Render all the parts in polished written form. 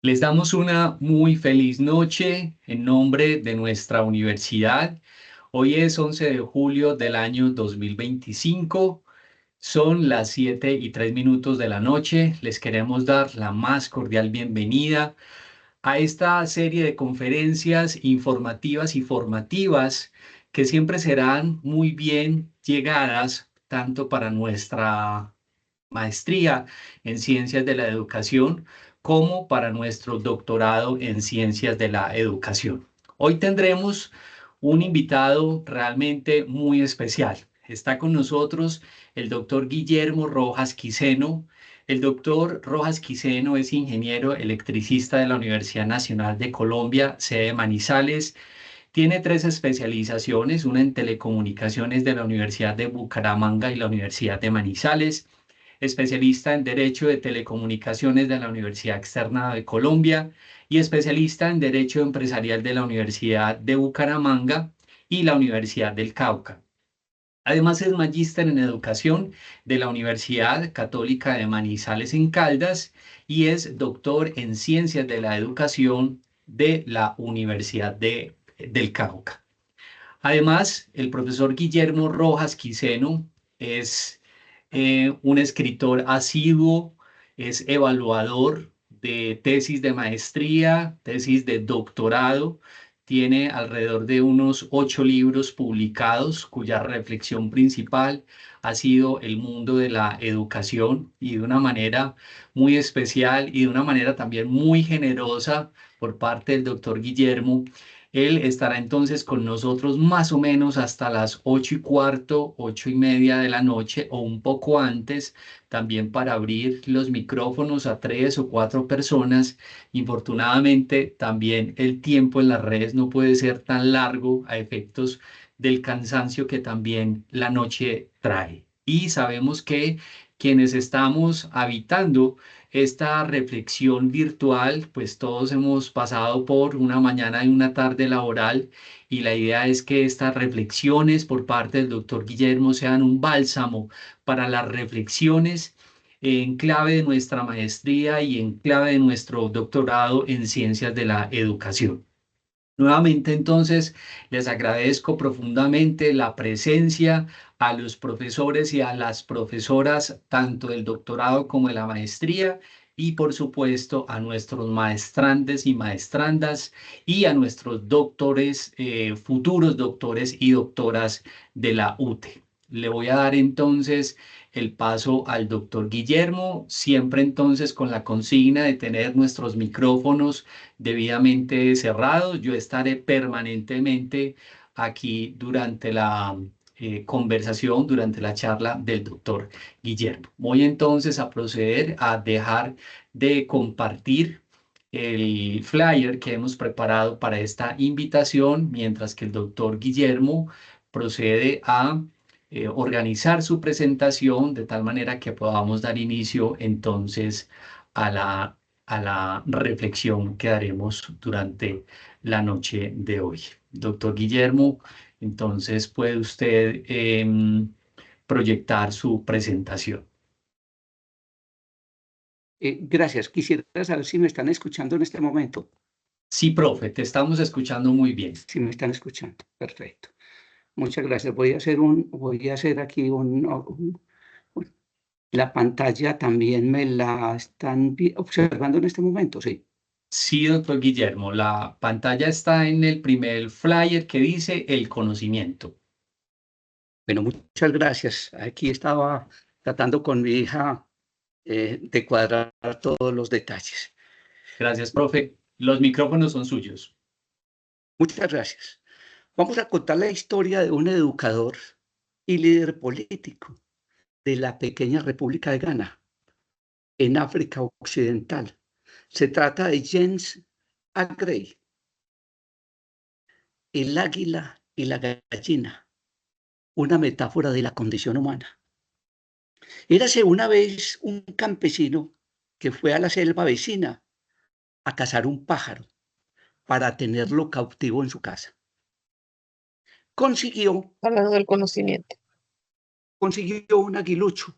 Les damos una muy feliz noche en nombre de nuestra universidad. Hoy es 11 de julio del año 2025. Son las 7:03 de la noche. Les queremos dar la más cordial bienvenida a esta serie de conferencias informativas y formativas que siempre serán muy bien llegadas tanto para nuestra maestría en ciencias de la educación como para nuestro doctorado en ciencias de la educación. Hoy tendremos un invitado realmente muy especial. Está con nosotros el doctor Guillermo Rojas Quiseno. El doctor Rojas Quiseno es ingeniero electricista de la Universidad Nacional de Colombia, sede Manizales. Tiene tres especializaciones, una en telecomunicaciones de la Universidad de Bucaramanga y la Universidad de Manizales, especialista en Derecho de Telecomunicaciones de la Universidad Externa de Colombia y especialista en Derecho Empresarial de la Universidad de Bucaramanga y la Universidad del Cauca. Además es magíster en Educación de la Universidad Católica de Manizales en Caldas y es doctor en Ciencias de la Educación de la Universidad del Cauca. Además, el profesor Guillermo Rojas Quiseno es un escritor asiduo, es evaluador de tesis de maestría, tesis de doctorado. Tiene alrededor de unos 8 libros publicados, cuya reflexión principal ha sido el mundo de la educación y de una manera muy especial y de una manera también muy generosa por parte del doctor Guillermo. Él estará entonces con nosotros más o menos hasta las 8:15, 8:30 de la noche o un poco antes, también para abrir los micrófonos a 3 o 4 personas. Infortunadamente, también el tiempo en las redes no puede ser tan largo a efectos del cansancio que también la noche trae. Y sabemos que quienes estamos habitando esta reflexión virtual, pues todos hemos pasado por una mañana y una tarde laboral y la idea es que estas reflexiones por parte del doctor Guillermo sean un bálsamo para las reflexiones en clave de nuestra maestría y en clave de nuestro doctorado en ciencias de la educación. Nuevamente, entonces, les agradezco profundamente la presencia a los profesores y a las profesoras, tanto del doctorado como de la maestría, y por supuesto a nuestros maestrantes y maestrandas y a nuestros doctores, futuros doctores y doctoras de la UTE. Le voy a dar entonces el paso al doctor Guillermo, siempre entonces con la consigna de tener nuestros micrófonos debidamente cerrados. Yo estaré permanentemente aquí durante la conversación, durante la charla del doctor Guillermo. Voy entonces a proceder a dejar de compartir el flyer que hemos preparado para esta invitación, mientras que el doctor Guillermo procede a organizar su presentación de tal manera que podamos dar inicio entonces a la reflexión que haremos durante la noche de hoy. Doctor Guillermo, entonces puede usted proyectar su presentación. Gracias. Quisiera saber si me están escuchando en este momento. Sí, profe, te estamos escuchando muy bien. Si me están escuchando. Perfecto. Muchas gracias. Voy a hacer aquí la pantalla también me la están observando en este momento. Sí. Sí, doctor Guillermo, la pantalla está en el primer flyer que dice el conocimiento. Bueno, muchas gracias. Aquí estaba tratando con mi hija de cuadrar todos los detalles. Gracias, profe. Los micrófonos son suyos. Muchas gracias. Vamos a contar la historia de un educador y líder político de la pequeña República de Ghana, en África Occidental. Se trata de James Aggrey, el águila y la gallina, una metáfora de la condición humana. Érase una vez un campesino que fue a la selva vecina a cazar un pájaro para tenerlo cautivo en su casa. Consiguió, Hablando del conocimiento. consiguió un aguilucho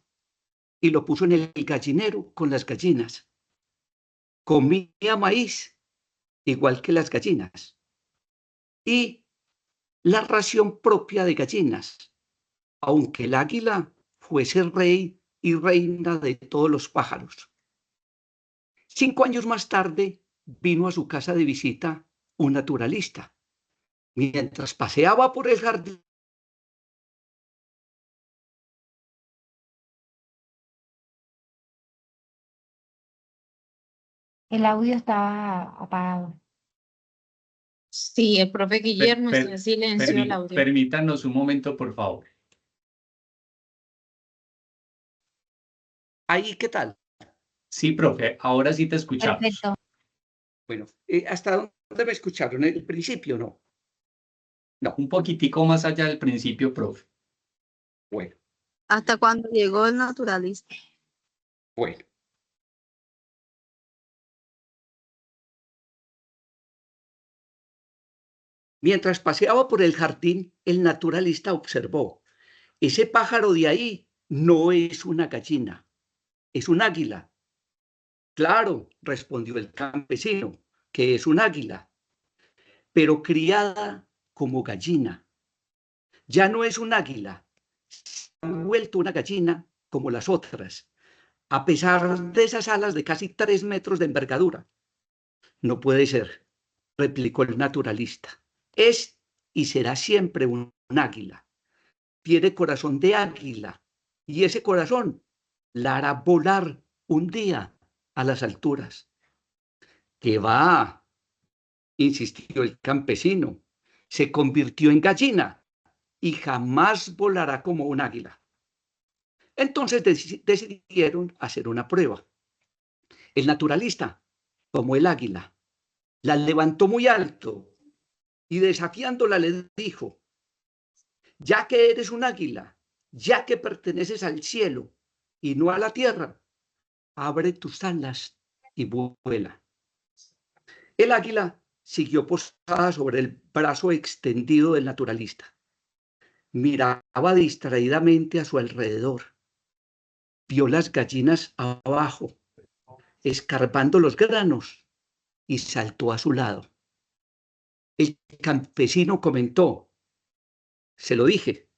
y lo puso en el gallinero con las gallinas. comía maíz, igual que las gallinas, y la ración propia de gallinas, aunque el águila fuese rey y reina de todos los pájaros. 5 años más tarde vino a su casa de visita un naturalista. Mientras paseaba por el jardín, El audio estaba apagado. Sí, el profe Guillermo está en silencio el audio. Permítanos un momento, por favor. ¿ahí qué tal? Sí, profe, ahora sí te escuchamos. Perfecto. Bueno, ¿hasta dónde me escucharon? ¿El principio no? No, Un poquitico más allá del principio, profe. bueno, ¿Hasta cuándo llegó el naturalista? bueno. Mientras paseaba por el jardín, el naturalista observó: ese pájaro de ahí no es una gallina, es un águila. Claro, respondió el campesino, que es un águila, pero criada como gallina. Ya no es un águila, se ha vuelto una gallina como las otras, a pesar de esas alas de casi 3 metros de envergadura. No puede ser, replicó el naturalista. Es y será siempre un águila. Tiene corazón de águila y ese corazón la hará volar un día a las alturas. ¿Qué va? Insistió el campesino. Se convirtió en gallina y jamás volará como un águila. Entonces decidieron hacer una prueba. El naturalista tomó el águila, la levantó muy alto y desafiándola le dijo: ya que eres un águila, ya que perteneces al cielo y no a la tierra, abre tus alas y vuela. El águila siguió posada sobre el brazo extendido del naturalista. Miraba distraídamente a su alrededor. Vio las gallinas abajo, escarbando los granos, y saltó a su lado. El campesino comentó: se lo dije,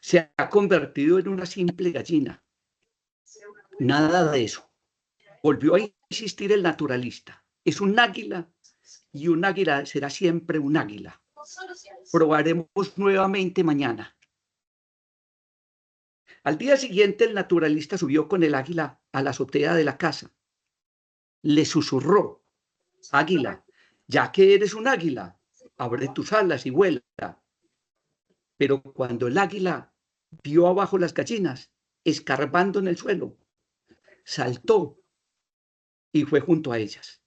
se ha convertido en una simple gallina. Nada de eso. Volvió a insistir el naturalista. Es un águila y un águila será siempre un águila. Probaremos nuevamente mañana. Al día siguiente el naturalista subió con el águila a la azotea de la casa. Le susurró: águila, ya que eres un águila, abre tus alas y vuela. Pero cuando el águila vio abajo las gallinas, escarbando en el suelo, saltó y fue junto a ellas.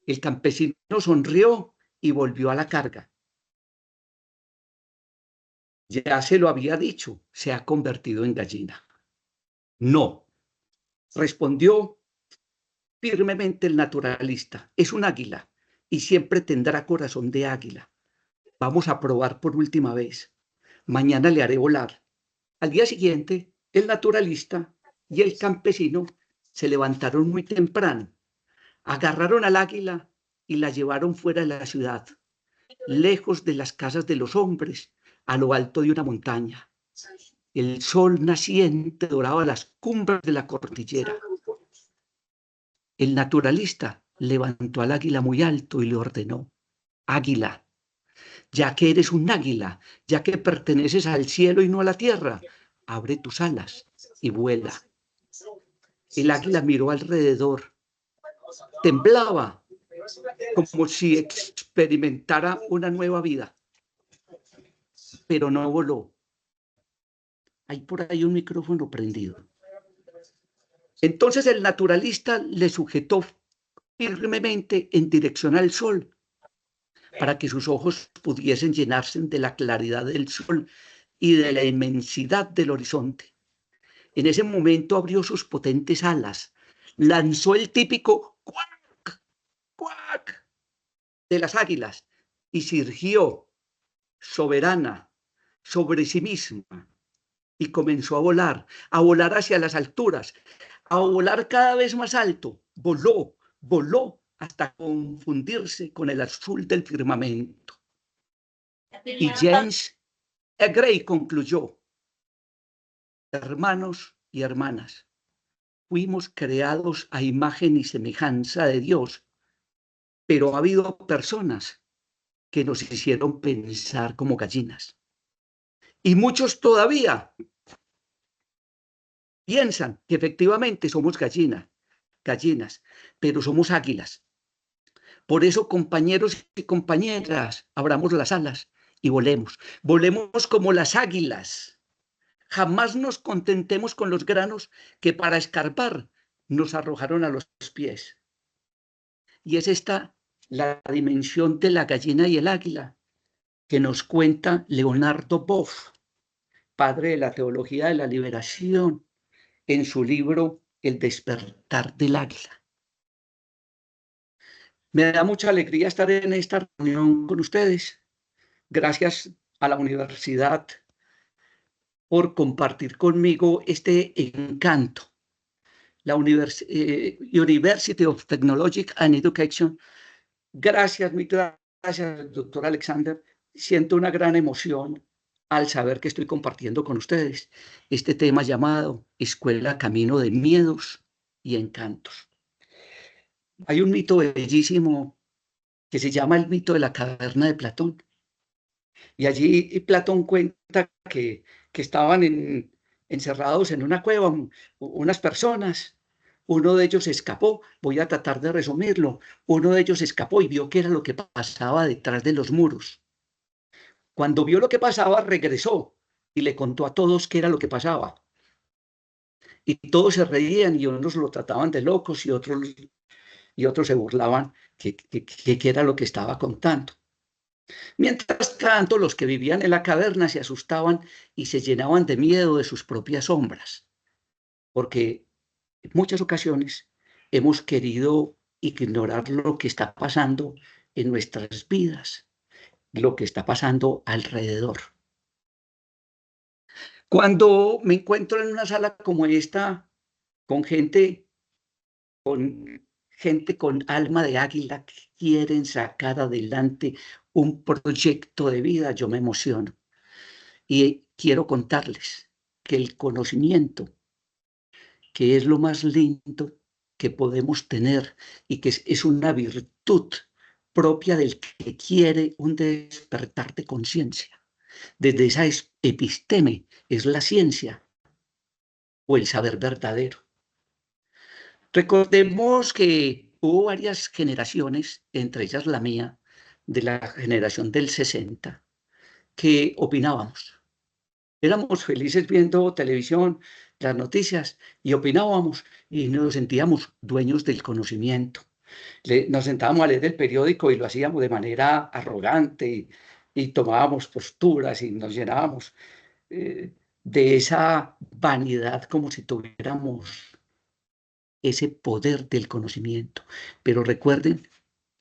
El campesino sonrió y volvió a la carga. Ya se lo había dicho, se ha convertido en gallina. No, respondió firmemente el naturalista. Es un águila y siempre tendrá corazón de águila. Vamos a probar por última vez. Mañana le haré volar. Al día siguiente, el naturalista y el campesino se levantaron muy temprano, agarraron al águila y la llevaron fuera de la ciudad, lejos de las casas de los hombres, a lo alto de una montaña. El sol naciente doraba las cumbres de la cordillera. El naturalista levantó al águila muy alto y le ordenó: águila, ya que eres un águila, ya que perteneces al cielo y no a la tierra, abre tus alas y vuela. El águila miró alrededor, temblaba como si experimentara una nueva vida, pero no voló. Hay por ahí un micrófono prendido. Entonces el naturalista le sujetó firmemente en dirección al sol para que sus ojos pudiesen llenarse de la claridad del sol y de la inmensidad del horizonte. En ese momento abrió sus potentes alas, lanzó el típico cuac, cuac de las águilas y surgió soberana sobre sí misma y comenzó a volar hacia las alturas, a volar cada vez más alto, voló hasta confundirse con el azul del firmamento. Y James E. Gray concluyó: hermanos y hermanas, fuimos creados a imagen y semejanza de Dios, pero ha habido personas que nos hicieron pensar como gallinas. Y muchos todavía piensan que efectivamente somos gallinas, pero somos águilas. Por eso, compañeros y compañeras, abramos las alas y volemos. Volemos como las águilas. Jamás nos contentemos con los granos que para escarpar nos arrojaron a los pies. Y es esta la dimensión de la gallina y el águila que nos cuenta Leonardo Boff, padre de la teología de la liberación, en su libro El despertar del águila. Me da mucha alegría estar en esta reunión con ustedes. Gracias a la universidad por compartir conmigo este encanto. La University of Technology and Education. Gracias, mi gracias, doctor Alexander. Siento una gran emoción al saber que estoy compartiendo con ustedes este tema llamado Escuela Camino de Miedos y Encantos. Hay un mito bellísimo que se llama el mito de la caverna de Platón. Y allí Platón cuenta que estaban encerrados en una cueva unas personas. Uno de ellos escapó, voy a tratar de resumirlo. Uno de ellos escapó y vio qué era lo que pasaba detrás de los muros. Cuando vio lo que pasaba, regresó y le contó a todos qué era lo que pasaba. Y todos se reían y unos lo trataban de locos y otros se burlaban que era lo que estaba contando. Mientras tanto, los que vivían en la caverna se asustaban y se llenaban de miedo de sus propias sombras, porque en muchas ocasiones hemos querido ignorar lo que está pasando en nuestras vidas, lo que está pasando alrededor. Cuando me encuentro en una sala como esta, con gente con alma de águila que quieren sacar adelante un proyecto de vida, yo me emociono. Y quiero contarles que el conocimiento, que es lo más lindo que podemos tener y que es una virtud propia del que quiere un despertar de conciencia. Desde esa episteme es la ciencia o el saber verdadero. Recordemos que hubo varias generaciones, entre ellas la mía, de la generación del 60, que opinábamos. Éramos felices viendo televisión, las noticias, y opinábamos y nos sentíamos dueños del conocimiento. Nos sentábamos a leer el periódico y lo hacíamos de manera arrogante y tomábamos posturas y nos llenábamos de esa vanidad como si tuviéramos ese poder del conocimiento. Pero recuerden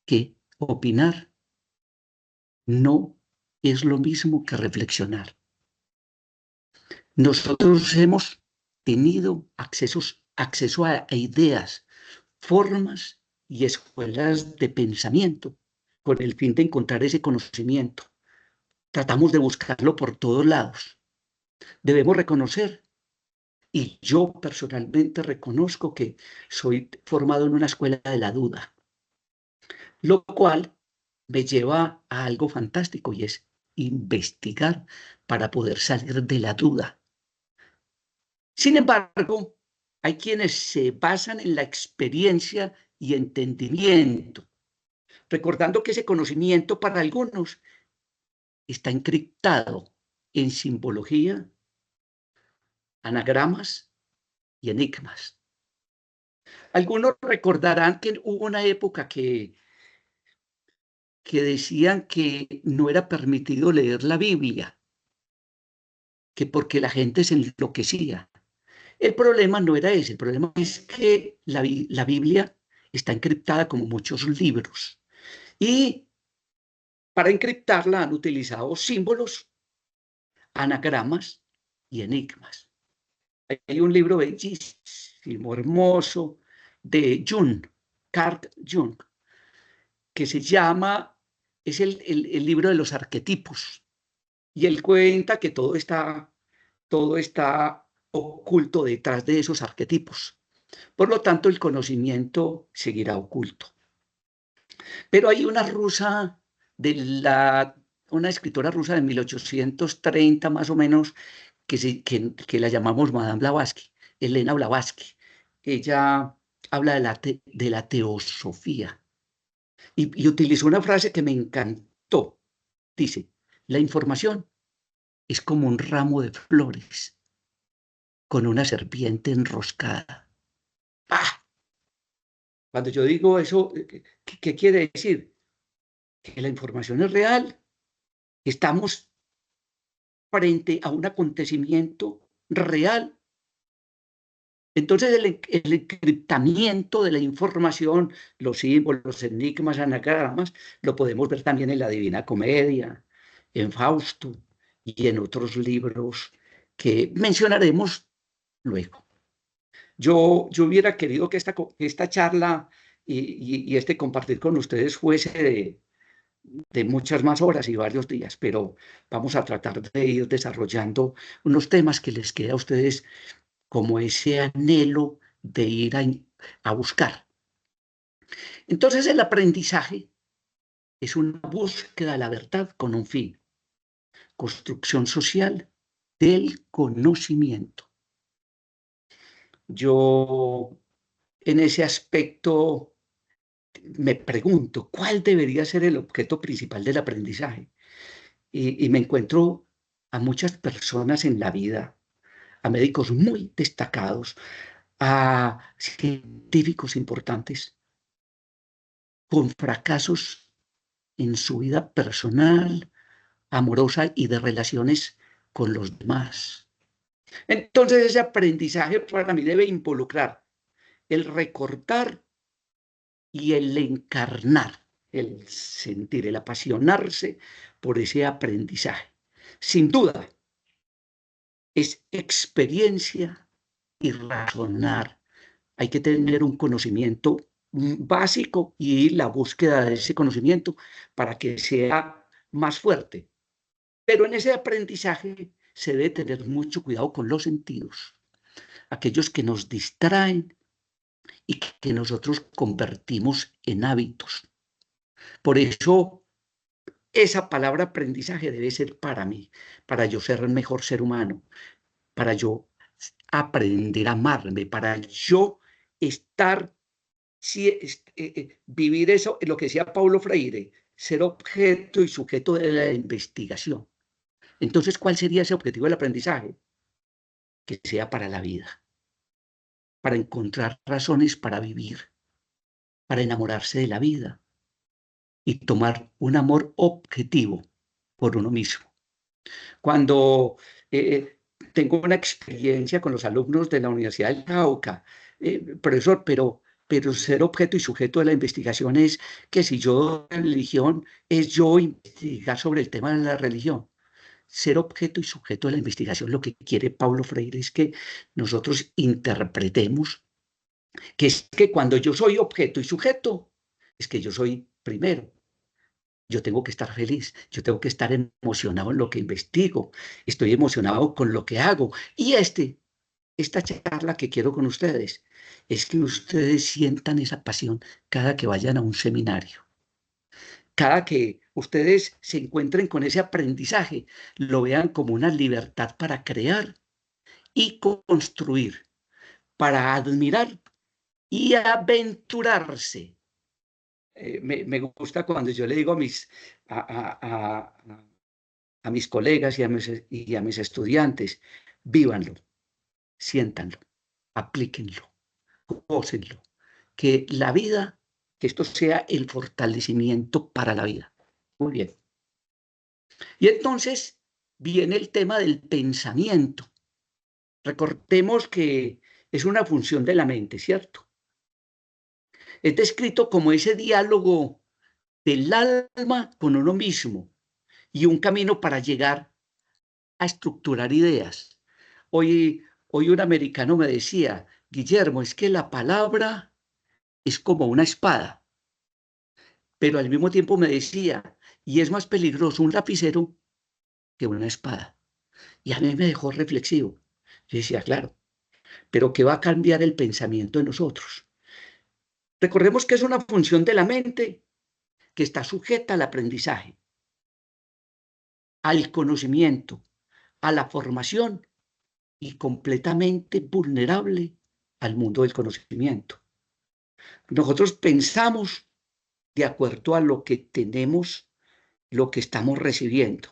que opinar no es lo mismo que reflexionar. Nosotros hemos tenido acceso a ideas, formas y escuelas de pensamiento con el fin de encontrar ese conocimiento. Tratamos de buscarlo por todos lados. Debemos reconocer, y yo personalmente reconozco que soy formado en una escuela de la duda, lo cual me lleva a algo fantástico y es investigar para poder salir de la duda. Sin embargo, hay quienes se basan en la experiencia y entendimiento, recordando que ese conocimiento para algunos está encriptado en simbología, anagramas y enigmas. Algunos recordarán que hubo una época que decían que no era permitido leer la Biblia, que porque la gente se enloquecía. El problema no era ese, el problema es que la Biblia está encriptada como muchos libros y para encriptarla han utilizado símbolos, anagramas y enigmas. Hay un libro bellísimo, hermoso, de Jung, Carl Jung, que se llama, es el libro de los arquetipos. Y él cuenta que todo está oculto detrás de esos arquetipos. Por lo tanto, el conocimiento seguirá oculto. Pero hay una escritora rusa de 1830 más o menos, que la llamamos Madame Blavatsky, Elena Blavatsky. Ella habla de la teosofía y utilizó una frase que me encantó. Dice, la información es como un ramo de flores con una serpiente enroscada. ¡Ah! Cuando yo digo eso, ¿qué quiere decir? Que la información es real. Estamos frente a un acontecimiento real. Entonces, el encriptamiento de la información, los símbolos, enigmas, anagramas, lo podemos ver también en la Divina Comedia, en Fausto y en otros libros que mencionaremos luego. Yo hubiera querido que esta charla y este compartir con ustedes fuese de muchas más horas y varios días, pero vamos a tratar de ir desarrollando unos temas que les queda a ustedes como ese anhelo de ir a buscar. Entonces el aprendizaje es una búsqueda de la verdad con un fin, construcción social del conocimiento. Yo en ese aspecto me pregunto, ¿cuál debería ser el objeto principal del aprendizaje? Y me encuentro a muchas personas en la vida, a médicos muy destacados, a científicos importantes, con fracasos en su vida personal, amorosa y de relaciones con los demás. Entonces ese aprendizaje para mí debe involucrar el recordar y el encarnar, el sentir, el apasionarse por ese aprendizaje. Sin duda, es experiencia y razonar. Hay que tener un conocimiento básico y la búsqueda de ese conocimiento para que sea más fuerte. Pero en ese aprendizaje se debe tener mucho cuidado con los sentidos, aquellos que nos distraen y que nosotros convertimos en hábitos. Por eso, esa palabra aprendizaje debe ser para mí, para yo ser el mejor ser humano, para yo aprender a amarme, para yo estar, vivir eso, lo que decía Paulo Freire, ser objeto y sujeto de la investigación. Entonces, ¿cuál sería ese objetivo del aprendizaje? Que sea para la vida, para encontrar razones para vivir, para enamorarse de la vida y tomar un amor objetivo por uno mismo. Cuando tengo una experiencia con los alumnos de la Universidad del Cauca, profesor, pero ser objeto y sujeto de la investigación es que si yo doy religión, es yo investigar sobre el tema de la religión. Ser objeto y sujeto de la investigación, lo que quiere Paulo Freire es que nosotros interpretemos que es que cuando yo soy objeto y sujeto, es que yo soy primero. Yo tengo que estar feliz, yo tengo que estar emocionado en lo que investigo, estoy emocionado con lo que hago. Y esta charla que quiero con ustedes es que ustedes sientan esa pasión cada que vayan a un seminario. Cada que ustedes se encuentren con ese aprendizaje, lo vean como una libertad para crear y construir, para admirar y aventurarse. Me gusta cuando yo le digo a mis colegas y a mis estudiantes, vívanlo, siéntanlo, aplíquenlo, gócenlo, que la vida, que esto sea el fortalecimiento para la vida. Muy bien. Y entonces viene el tema del pensamiento. Recordemos que es una función de la mente, ¿cierto? Es descrito como ese diálogo del alma con uno mismo y un camino para llegar a estructurar ideas. Hoy un americano me decía, Guillermo, es que la palabra es como una espada, pero al mismo tiempo me decía, y es más peligroso un lapicero que una espada. Y a mí me dejó reflexivo. Yo decía, claro, pero ¿qué va a cambiar el pensamiento de nosotros? Recordemos que es una función de la mente que está sujeta al aprendizaje, al conocimiento, a la formación y completamente vulnerable al mundo del conocimiento. Nosotros pensamos de acuerdo a lo que tenemos, lo que estamos recibiendo.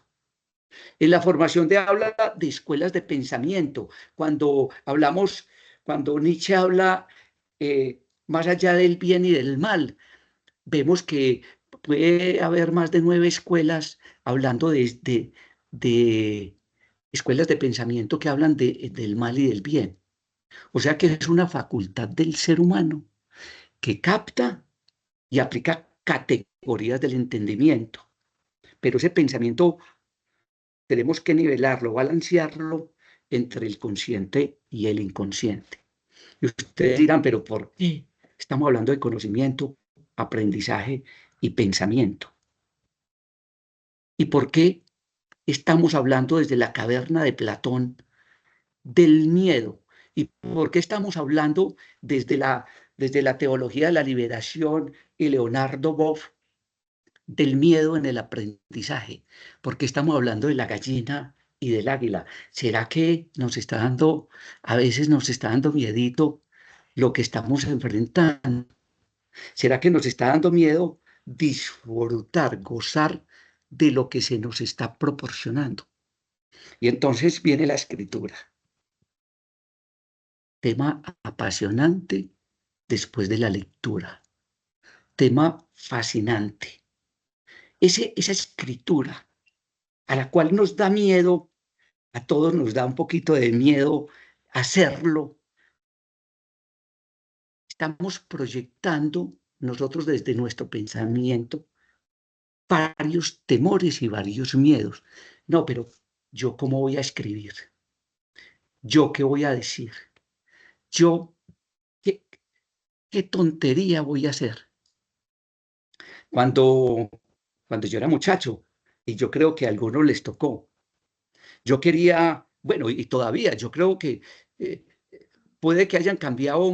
En la formación habla de escuelas de pensamiento. Cuando Nietzsche habla más allá del bien y del mal, vemos que puede haber más de 9 escuelas hablando de escuelas de pensamiento que hablan del mal y del bien. O sea que es una facultad del ser humano que capta y aplica categorías del entendimiento. Pero ese pensamiento tenemos que nivelarlo, balancearlo entre el consciente y el inconsciente. Y ustedes dirán, pero ¿por qué estamos hablando de conocimiento, aprendizaje y pensamiento? ¿Y por qué estamos hablando desde la caverna de Platón del miedo? ¿Y por qué estamos hablando desde la teología de la liberación y Leonardo Boff del miedo en el aprendizaje? Porque estamos hablando de la gallina y del águila. ¿Será que a veces nos está dando miedito lo que estamos enfrentando? ¿Será que nos está dando miedo disfrutar, gozar de lo que se nos está proporcionando? Y entonces viene la escritura. Tema apasionante después de la lectura. Tema fascinante. Esa escritura a la cual nos da miedo, a todos nos da un poquito de miedo hacerlo. Estamos proyectando nosotros desde nuestro pensamiento varios temores y varios miedos. No, pero ¿yo cómo voy a escribir? ¿Yo qué voy a decir? ¿Yo qué, qué tontería voy a hacer? Cuando, cuando yo era muchacho, y yo creo que a algunos les tocó, yo quería, bueno, y todavía, yo creo que eh, puede que hayan cambiado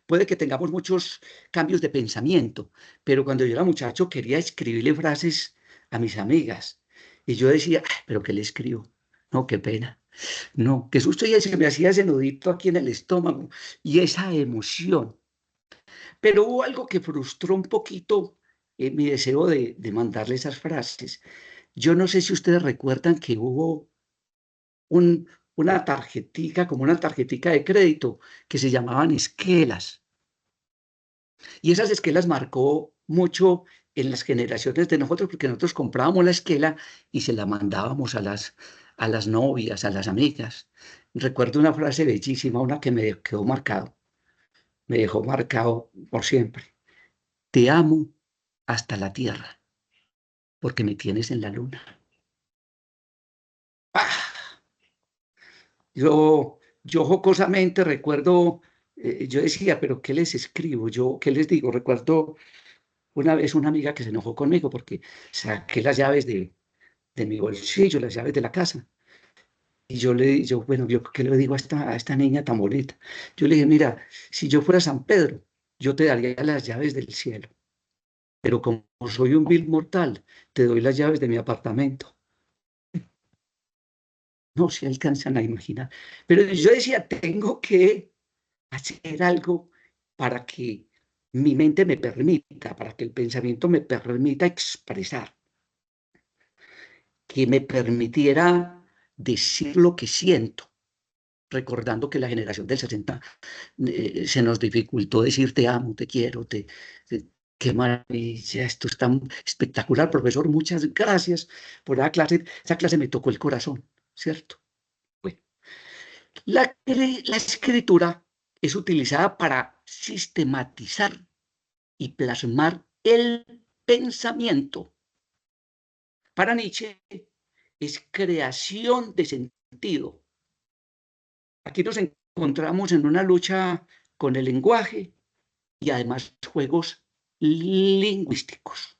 puede que tengamos muchos cambios de pensamiento, pero cuando yo era muchacho quería escribirle frases a mis amigas y yo decía, "Ay, pero ¿qué le escribo? No, qué pena. No, qué susto y se me hacía ese nudito aquí en el estómago y esa emoción. Pero hubo algo que frustró un poquito mi deseo de mandarle esas frases. Yo no sé si ustedes recuerdan que hubo una tarjetica, como una tarjetica de crédito, que se llamaban esquelas. Y esas esquelas marcó mucho en las generaciones de nosotros, porque nosotros comprábamos la esquela y se la mandábamos a las novias, a las amigas. Recuerdo una frase bellísima, una que me quedó marcado, me dejó marcado por siempre. Te amo hasta la tierra, porque me tienes en la luna. ¡Ah! Yo jocosamente recuerdo, yo decía, pero ¿qué les escribo? Yo, ¿qué les digo? Recuerdo una vez una amiga que se enojó conmigo porque saqué las llaves de mi bolsillo, las llaves de la casa. Y bueno, yo ¿qué le digo a esta niña tan bonita? Yo le dije, mira, si yo fuera San Pedro, yo te daría las llaves del cielo. Pero como soy un vil mortal, te doy las llaves de mi apartamento. No se alcanzan a imaginar. Pero yo decía, tengo que hacer algo para que mi mente me permita, para que el pensamiento me permita expresar, que me permitiera decir lo que siento, recordando que la generación del 60 se nos dificultó decir te amo, te quiero, qué maravilla, esto es tan espectacular, profesor, muchas gracias por esa clase me tocó el corazón, ¿cierto? Bueno, la escritura es utilizada para sistematizar y plasmar el pensamiento. Para Nietzsche es creación de sentido. Aquí nos encontramos en una lucha con el lenguaje y además juegos lingüísticos.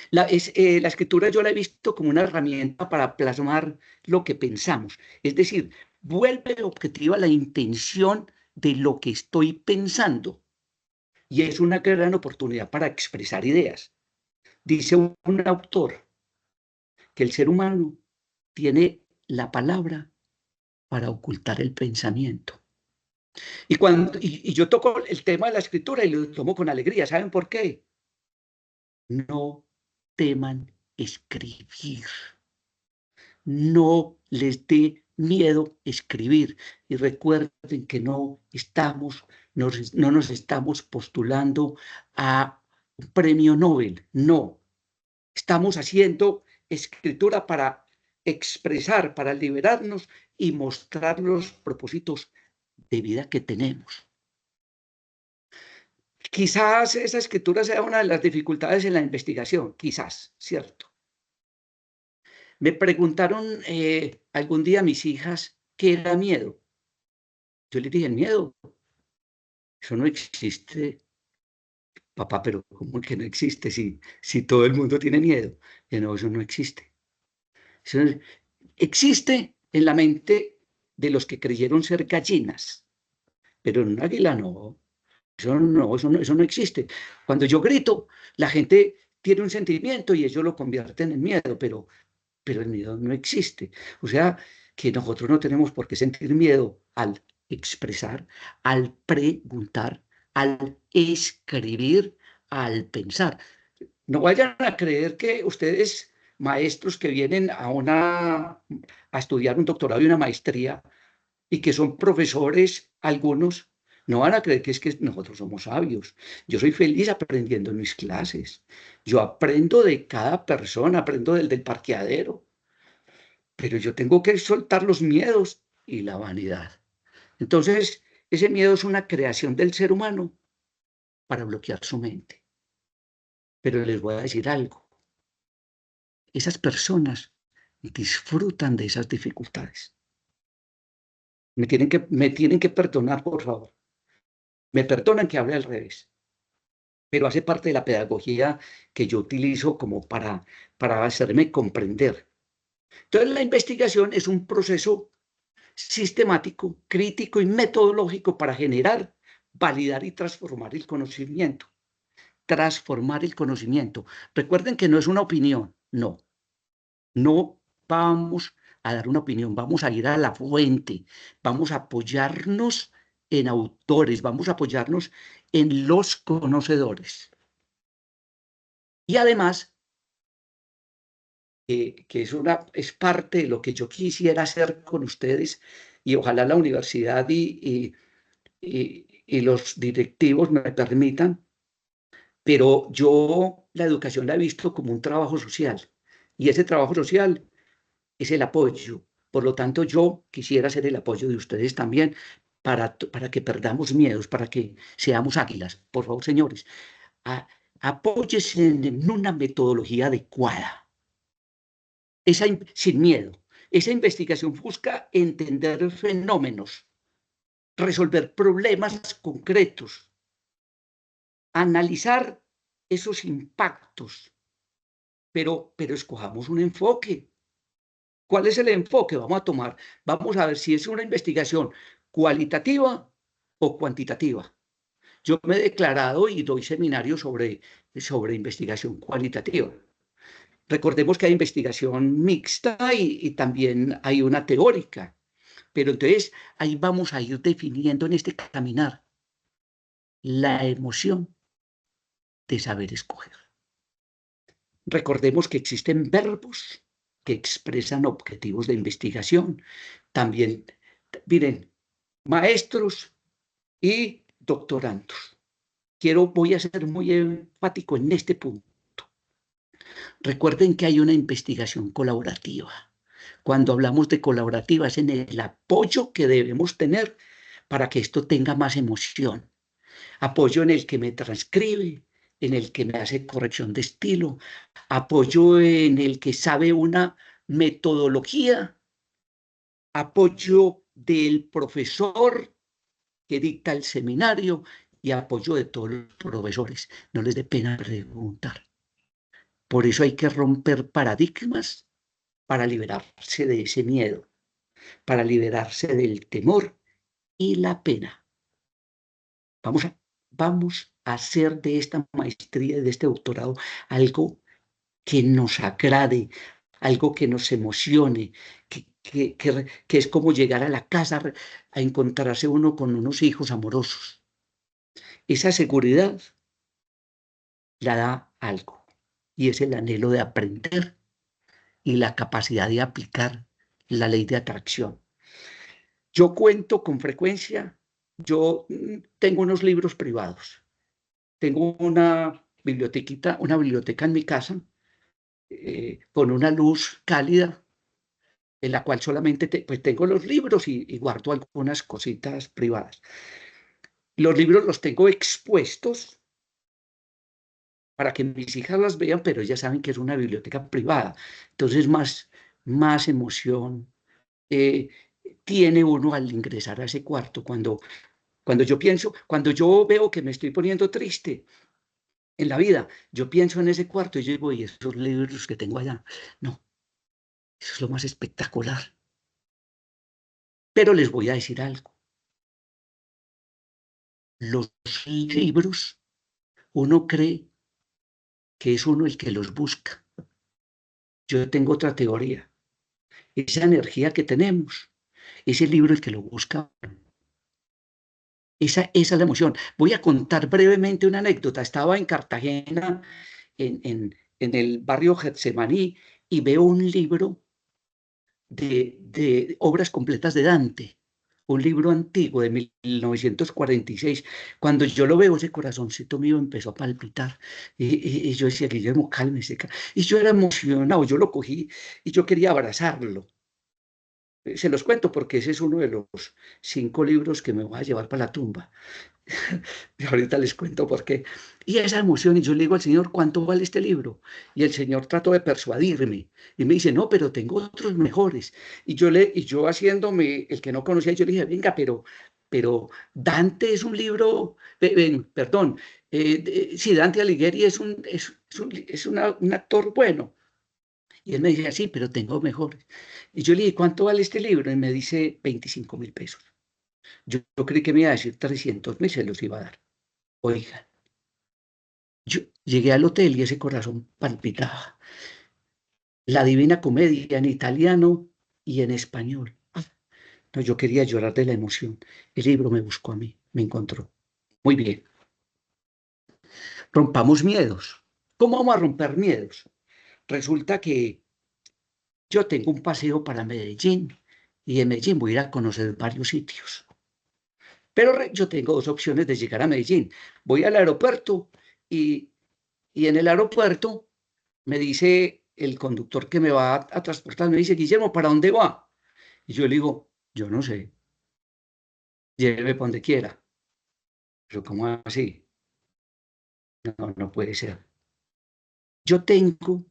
La escritura yo la he visto como una herramienta para plasmar lo que pensamos. Es decir, vuelve objetiva la intención de lo que estoy pensando. Y es una gran oportunidad para expresar ideas. Dice un autor que el ser humano tiene la palabra para ocultar el pensamiento. Y yo toco el tema de la escritura y lo tomo con alegría. ¿Saben por qué? No teman escribir. No les dé miedo escribir. Y recuerden que no nos estamos postulando a un premio Nobel. No. Estamos haciendo escritura para expresar, para liberarnos y mostrar los propósitos de vida que tenemos. Quizás esa escritura sea una de las dificultades en la investigación, quizás, ¿cierto? Me preguntaron algún día mis hijas qué era miedo. Yo les dije, el miedo, eso no existe. Papá, pero ¿cómo que no existe si todo el mundo tiene miedo? Y no, eso no existe. Eso existe en la mente de los que creyeron ser gallinas, pero en un águila no. Eso no existe. Cuando yo grito, la gente tiene un sentimiento y ellos lo convierten en miedo, pero el miedo no existe. O sea, que nosotros no tenemos por qué sentir miedo al expresar, al preguntar, al escribir, al pensar. No vayan a creer que ustedes, maestros que vienen a estudiar un doctorado y una maestría y que son profesores, algunos, no van a creer que es que nosotros somos sabios. Yo soy feliz aprendiendo en mis clases. Yo aprendo de cada persona, aprendo del parqueadero, pero yo tengo que soltar los miedos y la vanidad. Entonces, ese miedo es una creación del ser humano para bloquear su mente. Pero les voy a decir algo. Esas personas disfrutan de esas dificultades. Me tienen que perdonar, por favor. Me perdonan que hable al revés, pero hace parte de la pedagogía que yo utilizo como para hacerme comprender. Entonces, la investigación es un proceso sistemático, crítico y metodológico para generar, validar y transformar el conocimiento. Transformar el conocimiento. Recuerden que no es una opinión, no. No vamos a dar una opinión, vamos a ir a la fuente, vamos a apoyarnos en autores, vamos a apoyarnos en los conocedores. Y además, que es parte de lo que yo quisiera hacer con ustedes, y ojalá la universidad y los directivos me permitan, pero yo la educación la he visto como un trabajo social, y ese trabajo social es el apoyo. Por lo tanto, yo quisiera ser el apoyo de ustedes también para que perdamos miedos, para que seamos águilas. Por favor, señores, apóyese en una metodología adecuada, sin miedo. Esa investigación busca entender fenómenos, resolver problemas concretos, analizar esos impactos, pero escojamos un enfoque. ¿Cuál es el enfoque? Vamos a ver si es una investigación cualitativa o cuantitativa. Yo me he declarado y doy seminarios sobre investigación cualitativa. Recordemos que hay investigación mixta y también hay una teórica, pero entonces ahí vamos a ir definiendo en este caminar la emoción de saber escoger. Recordemos que existen verbos que expresan objetivos de investigación. También, miren, maestros y doctorandos. Voy a ser muy enfático en este punto. Recuerden que hay una investigación colaborativa. Cuando hablamos de colaborativa es en el apoyo que debemos tener para que esto tenga más emoción. Apoyo en el que me transcribe, en el que me hace corrección de estilo, apoyo en el que sabe una metodología, apoyo del profesor que dicta el seminario y apoyo de todos los profesores. No les dé pena preguntar. Por eso hay que romper paradigmas para liberarse de ese miedo, para liberarse del temor y la pena. Vamos a hacer de esta maestría, de este doctorado, algo que nos agrade, algo que nos emocione, que es como llegar a la casa a encontrarse uno con unos hijos amorosos. Esa seguridad la da algo, y es el anhelo de aprender y la capacidad de aplicar la ley de atracción. Yo cuento con frecuencia, yo tengo unos libros privados, tengo una biblioteca en mi casa, con una luz cálida, en la cual solamente pues tengo los libros y guardo algunas cositas privadas. Los libros los tengo expuestos para que mis hijas las vean, pero ellas saben que es una biblioteca privada. Entonces, más emoción tiene uno al ingresar a ese cuarto. Cuando yo veo que me estoy poniendo triste en la vida, yo pienso en ese cuarto y yo digo, y esos libros que tengo allá, no, eso es lo más espectacular. Pero les voy a decir algo. Los libros, uno cree que es uno el que los busca. Yo tengo otra teoría. Esa energía que tenemos, es el libro el que lo busca. Esa es la emoción. Voy a contar brevemente una anécdota. Estaba en Cartagena, en el barrio Getsemaní, y veo un libro de obras completas de Dante, un libro antiguo de 1946. Cuando yo lo veo, ese corazoncito mío empezó a palpitar. Y yo decía, Guillermo, cálmese. Y yo era emocionado, yo lo cogí y yo quería abrazarlo. Se los cuento porque ese es uno de los 5 libros que me voy a llevar para la tumba. Y ahorita les cuento por qué. Y esa emoción, y yo le digo al Señor, ¿cuánto vale este libro? Y el Señor trató de persuadirme. Y me dice, no, pero tengo otros mejores. Y yo haciéndome el que no conocía, yo le dije, venga, pero Dante es un libro, perdón, sí, Dante Alighieri es un actor bueno. Y él me dice, sí, pero tengo mejores. Y yo le dije, ¿cuánto vale este libro? Y me dice, 25.000 pesos. Yo creí que me iba a decir 300.000, se los iba a dar. Oiga, yo llegué al hotel y ese corazón palpitaba. La Divina Comedia en italiano y en español. No, yo quería llorar de la emoción. El libro me buscó a mí, me encontró. Muy bien. Rompamos miedos. ¿Cómo vamos a romper miedos? Resulta que yo tengo un paseo para Medellín y en Medellín voy a ir a conocer varios sitios. Pero yo tengo 2 opciones de llegar a Medellín. Voy al aeropuerto y en el aeropuerto me dice el conductor que me va a transportar, me dice, Guillermo, ¿para dónde va? Y yo le digo, yo no sé, lléveme para donde quiera. Pero ¿cómo así? No, no puede ser. Yo tengo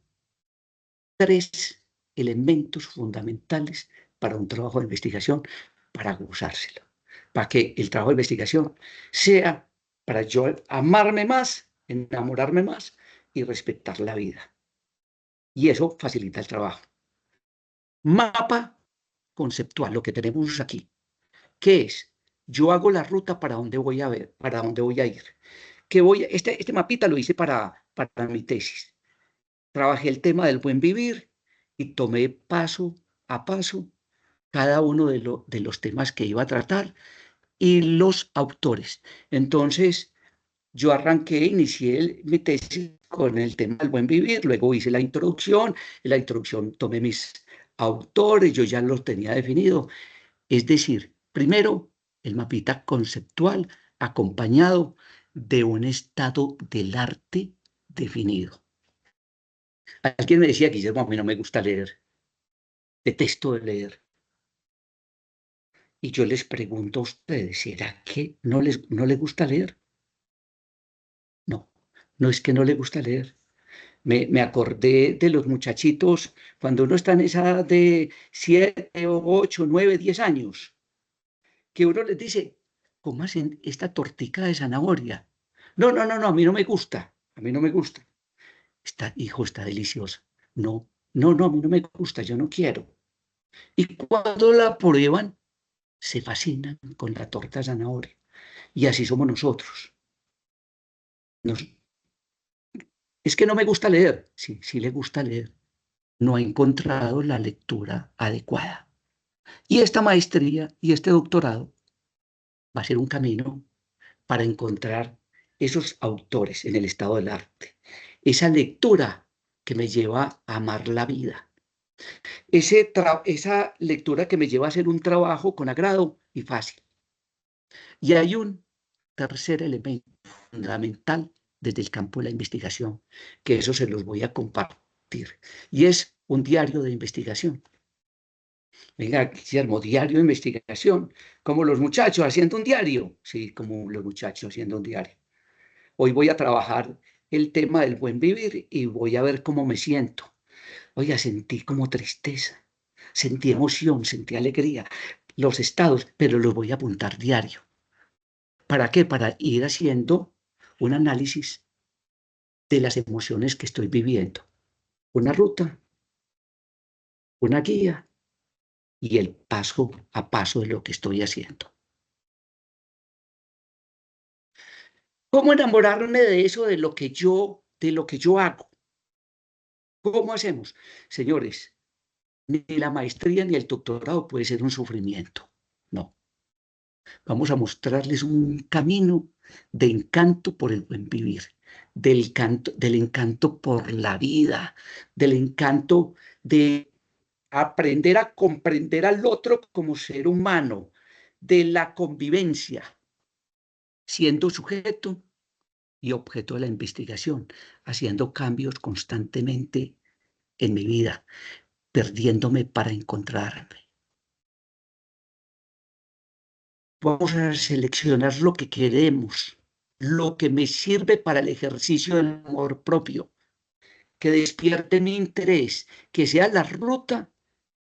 3 elementos fundamentales para un trabajo de investigación, para gozárselo, para que el trabajo de investigación sea para yo amarme más, enamorarme más y respetar la vida. Y eso facilita el trabajo. Mapa conceptual, lo que tenemos aquí. ¿Qué es? Yo hago la ruta para dónde voy a ver, para dónde voy a ir. Este mapita lo hice para mi tesis. Trabajé el tema del buen vivir y tomé paso a paso cada uno de los temas que iba a tratar y los autores. Entonces, yo inicié mi tesis con el tema del buen vivir, luego hice la introducción, en la introducción tomé mis autores, yo ya los tenía definido. Es decir, primero, el mapita conceptual acompañado de un estado del arte definido. Alguien me decía, Guillermo, a mí no me gusta leer, detesto leer. Y yo les pregunto a ustedes, ¿será que no les gusta leer? No, no es que no les gusta leer. Me acordé de los muchachitos cuando uno está en esa edad de 7, 8, 9, 10 años, que uno les dice, cómase esta tortica de zanahoria. No, no, no, no, a mí no me gusta, a mí no me gusta. Hijo, está deliciosa. No, no, no, a mí no me gusta, yo no quiero. Y cuando la prueban, se fascinan con la torta de zanahoria. Y así somos nosotros. Nos- es que no me gusta leer. Sí, sí le gusta leer. No ha encontrado la lectura adecuada. Y esta maestría y este doctorado va a ser un camino para encontrar esos autores en el estado del arte. Esa lectura que me lleva a amar la vida. Esa lectura que me lleva a hacer un trabajo con agrado y fácil. Y hay un tercer elemento fundamental desde el campo de la investigación, que eso se los voy a compartir, y es un diario de investigación. Venga, Guillermo, diario de investigación, como los muchachos haciendo un diario. Sí, como los muchachos haciendo un diario. Hoy voy a trabajar el tema del buen vivir y voy a ver cómo me siento. Oiga, sentí como tristeza, sentí emoción, sentí alegría, los estados, pero los voy a apuntar diario. ¿Para qué? Para ir haciendo un análisis de las emociones que estoy viviendo. Una ruta, una guía y el paso a paso de lo que estoy haciendo. ¿Cómo enamorarme de eso, de lo que yo hago? ¿Cómo hacemos? Señores, ni la maestría ni el doctorado puede ser un sufrimiento. No. Vamos a mostrarles un camino de encanto por el buen vivir, del encanto por la vida, del encanto de aprender a comprender al otro como ser humano, de la convivencia, siendo sujeto y objeto de la investigación, haciendo cambios constantemente en mi vida, perdiéndome para encontrarme. Vamos a seleccionar lo que queremos, lo que me sirve para el ejercicio del amor propio, que despierte mi interés, que sea la ruta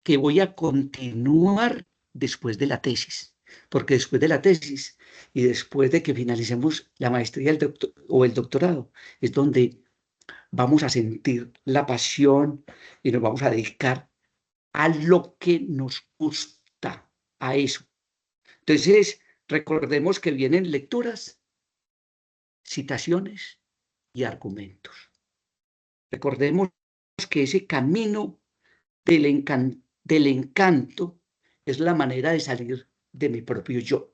que voy a continuar después de la tesis. Porque después de la tesis y después de que finalicemos la maestría o el doctorado, es donde vamos a sentir la pasión y nos vamos a dedicar a lo que nos gusta, a eso. Entonces, recordemos que vienen lecturas, citaciones y argumentos. Recordemos que ese camino del encanto es la manera de salir de mi propio yo,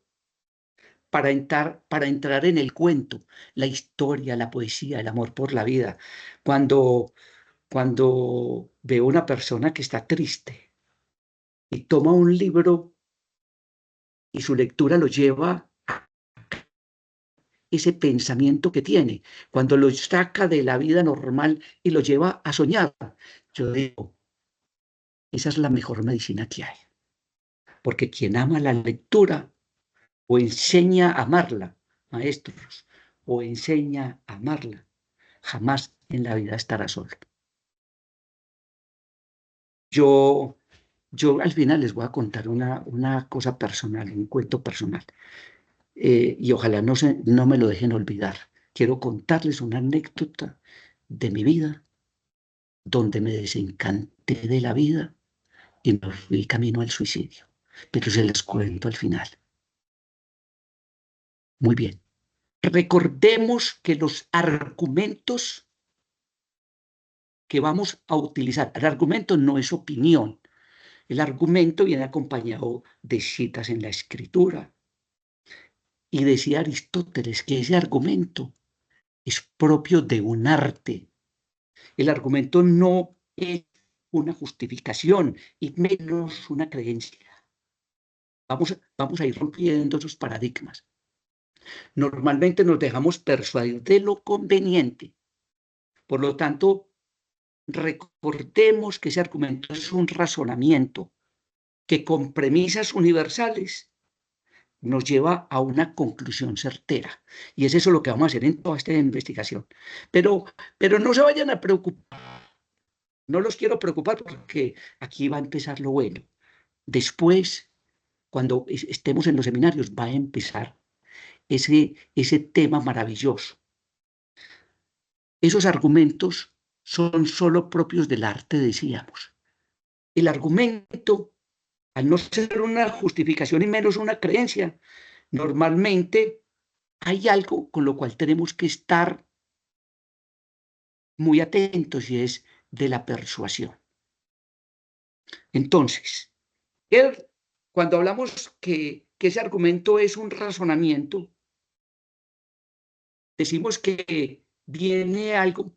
para entrar en el cuento, la historia, la poesía, el amor por la vida. Cuando veo una persona que está triste y toma un libro y su lectura lo lleva ese pensamiento que tiene, cuando lo saca de la vida normal y lo lleva a soñar. Yo digo, esa es la mejor medicina que hay, porque quien ama la lectura o enseña a amarla, maestros, o enseña a amarla, jamás en la vida estará solo. Yo, yo al final les voy a contar una cosa personal, un cuento personal. Y ojalá no me lo dejen olvidar. Quiero contarles una anécdota de mi vida donde me desencanté de la vida y me fui camino al suicidio. Pero se les cuento al final. Muy bien. Recordemos que los argumentos que vamos a utilizar, el argumento no es opinión. El argumento viene acompañado de citas en la escritura. Y decía Aristóteles que ese argumento es propio de un arte. El argumento no es una justificación y menos una creencia. Vamos a ir rompiendo esos paradigmas. Normalmente nos dejamos persuadir de lo conveniente. Por lo tanto, recordemos que ese argumento es un razonamiento que con premisas universales nos lleva a una conclusión certera. Y es eso lo que vamos a hacer en toda esta investigación. Pero no se vayan a preocupar. No los quiero preocupar porque aquí va a empezar lo bueno. Después, cuando estemos en los seminarios, va a empezar ese tema maravilloso. Esos argumentos son solo propios del arte, decíamos. El argumento, al no ser una justificación y menos una creencia, normalmente hay algo con lo cual tenemos que estar muy atentos y es de la persuasión. Entonces, cuando hablamos que ese argumento es un razonamiento, decimos que viene algo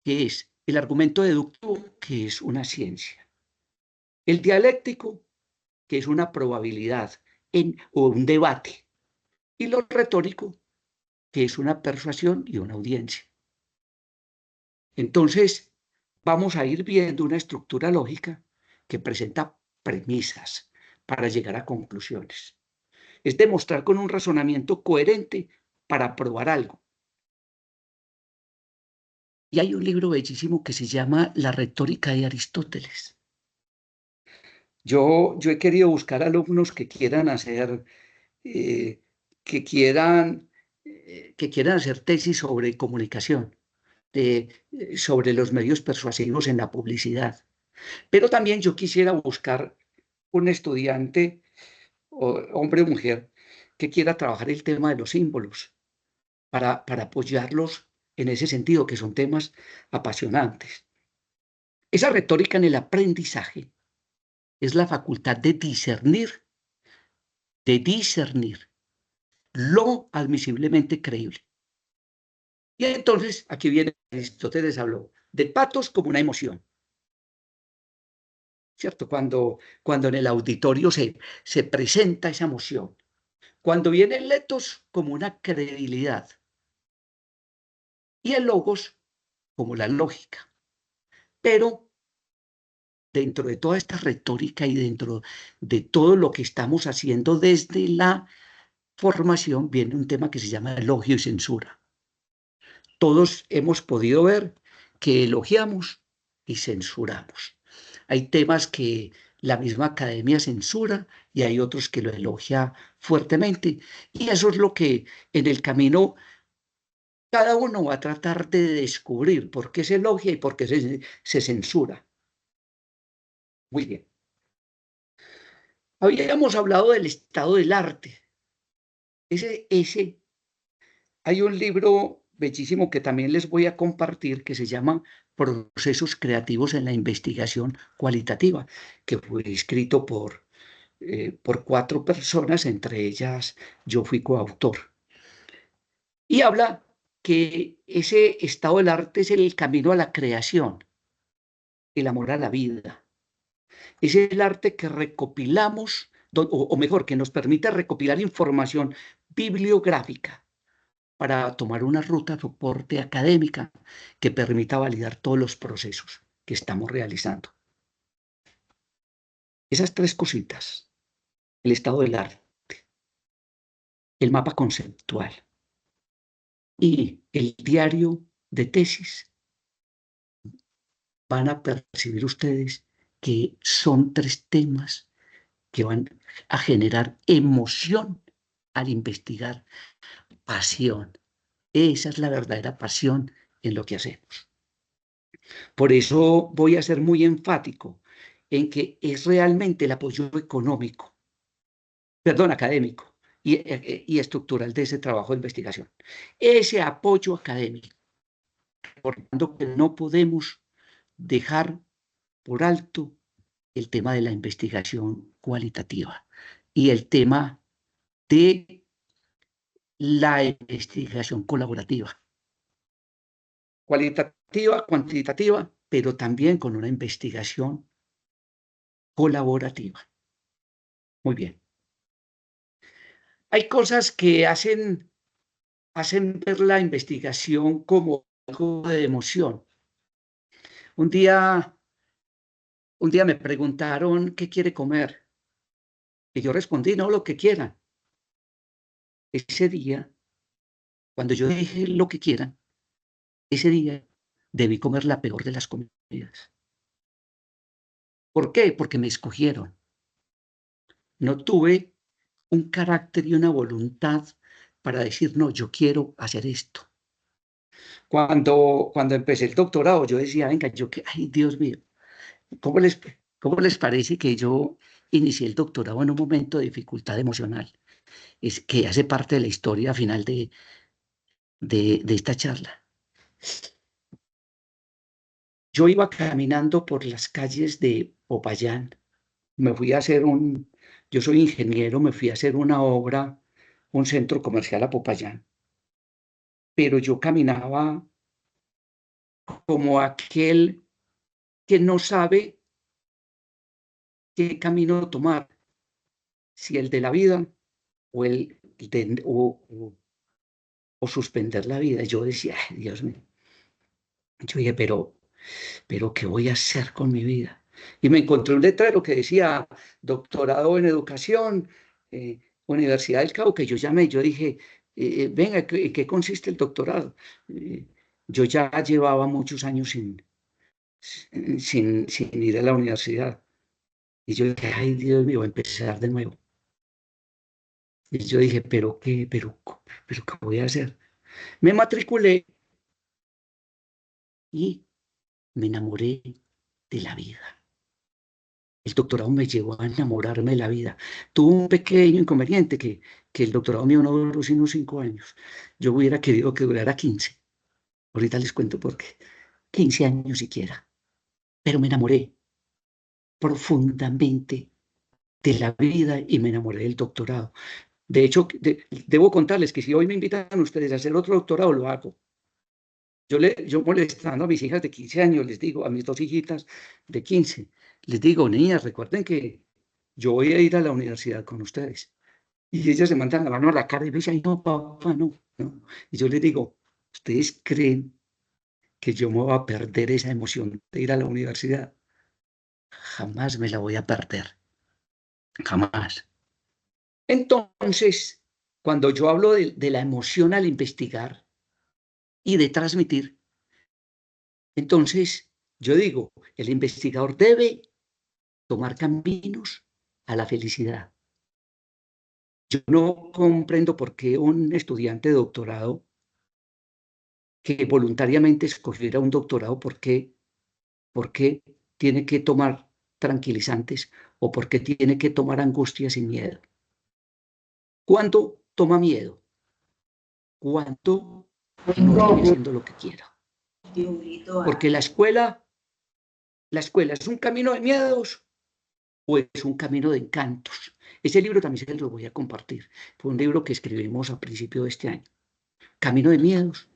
que es el argumento deductivo, que es una ciencia, el dialéctico, que es una probabilidad o un debate, y lo retórico, que es una persuasión y una audiencia. Entonces, vamos a ir viendo una estructura lógica que presenta premisas para llegar a conclusiones. Es demostrar con un razonamiento coherente para probar algo. Y hay un libro bellísimo que se llama La retórica de Aristóteles. Yo he querido buscar alumnos que quieran hacer, eh, que quieran hacer tesis sobre comunicación, sobre los medios persuasivos en la publicidad. Pero también yo quisiera buscar un estudiante, hombre o mujer, que quiera trabajar el tema de los símbolos para apoyarlos en ese sentido, que son temas apasionantes. Esa retórica en el aprendizaje es la facultad de discernir lo admisiblemente creíble. Y entonces, aquí viene Aristóteles habló del patos como una emoción, ¿cierto? Cuando en el auditorio se presenta esa emoción. Cuando viene el etos como una credibilidad. Y el logos como la lógica. Pero dentro de toda esta retórica y dentro de todo lo que estamos haciendo desde la formación, viene un tema que se llama elogio y censura. Todos hemos podido ver que elogiamos y censuramos. Hay temas que la misma academia censura y hay otros que lo elogia fuertemente. Y eso es lo que en el camino cada uno va a tratar de descubrir por qué se elogia y por qué se censura. Muy bien. Habíamos hablado del estado del arte. Hay un libro bellísimo que también les voy a compartir que se llama Procesos creativos en la investigación cualitativa, que fue escrito por 4 personas, entre ellas yo fui coautor. Y habla que ese estado del arte es el camino a la creación, el amor a la vida. Es el arte que recopilamos, o mejor, que nos permite recopilar información bibliográfica para tomar una ruta de soporte académica que permita validar todos los procesos que estamos realizando. Esas 3 cositas, el estado del arte, el mapa conceptual y el diario de tesis, van a percibir ustedes que son 3 temas que van a generar emoción al investigar, pasión. Esa es la verdadera pasión en lo que hacemos. Por eso voy a ser muy enfático en que es realmente el apoyo económico, perdón, académico y estructural de ese trabajo de investigación. Ese apoyo académico, por lo tanto, que no podemos dejar por alto el tema de la investigación cualitativa y el tema de la investigación colaborativa. Cualitativa, cuantitativa, pero también con una investigación colaborativa. Muy bien. Hay cosas que hacen ver la investigación como algo de emoción. Un día me preguntaron qué quiere comer y yo respondí, no, lo que quieran. Ese día, cuando yo dije lo que quieran, ese día debí comer la peor de las comidas. ¿Por qué? Porque me escogieron. No tuve un carácter y una voluntad para decir, no, yo quiero hacer esto. Cuando empecé el doctorado, yo decía, venga, ay, Dios mío, ¿cómo les, ¿cómo les parece que yo inicié el doctorado en un momento de dificultad emocional? Es que hace parte de la historia final de esta charla. Yo iba caminando por las calles de Popayán. Me fui a hacer yo soy ingeniero, me fui a hacer una obra, un centro comercial a Popayán. Pero yo caminaba como aquel que no sabe qué camino tomar, si el de la vida o suspender la vida. Yo decía, ay, Dios mío. Yo dije, pero ¿qué voy a hacer con mi vida? Y me encontré un letrero que decía, doctorado en educación, Universidad del Cauca, que yo llamé, yo dije, venga, ¿en qué consiste el doctorado? Eh, yo ya llevaba muchos años sin ir a la universidad. Y yo dije, ay, Dios mío, voy a empezar de nuevo. Y yo dije, pero ¿qué voy a hacer? Me matriculé y me enamoré de la vida. El doctorado me llevó a enamorarme de la vida. Tuvo un pequeño inconveniente que el doctorado mío no duró sino 5 años. Yo hubiera querido que durara 15. Ahorita les cuento por qué. 15 años siquiera. Pero me enamoré profundamente de la vida y me enamoré del doctorado. De hecho, debo contarles que si hoy me invitan ustedes a hacer otro doctorado, lo hago. Yo molestando a mis hijas de 15 años, les digo, a mis dos hijitas de 15, les digo, niñas, recuerden que yo voy a ir a la universidad con ustedes. Y ellas se mandan la mano a la cara y me dicen, ay, no, papá, no, no. Y yo les digo, ¿ustedes creen que yo me voy a perder esa emoción de ir a la universidad? Jamás me la voy a perder, jamás. Entonces, cuando yo hablo de la emoción al investigar y de transmitir, entonces yo digo, el investigador debe tomar caminos a la felicidad. Yo no comprendo por qué un estudiante de doctorado que voluntariamente escogiera un doctorado, por qué tiene que tomar tranquilizantes o por qué tiene que tomar angustias y miedo. ¿Cuándo toma miedo? Cuando no estoy haciendo lo que quiero. Porque la escuela es un camino de miedos o es un camino de encantos. Ese libro también se lo voy a compartir. Fue un libro que escribimos a principio de este año. Camino de miedos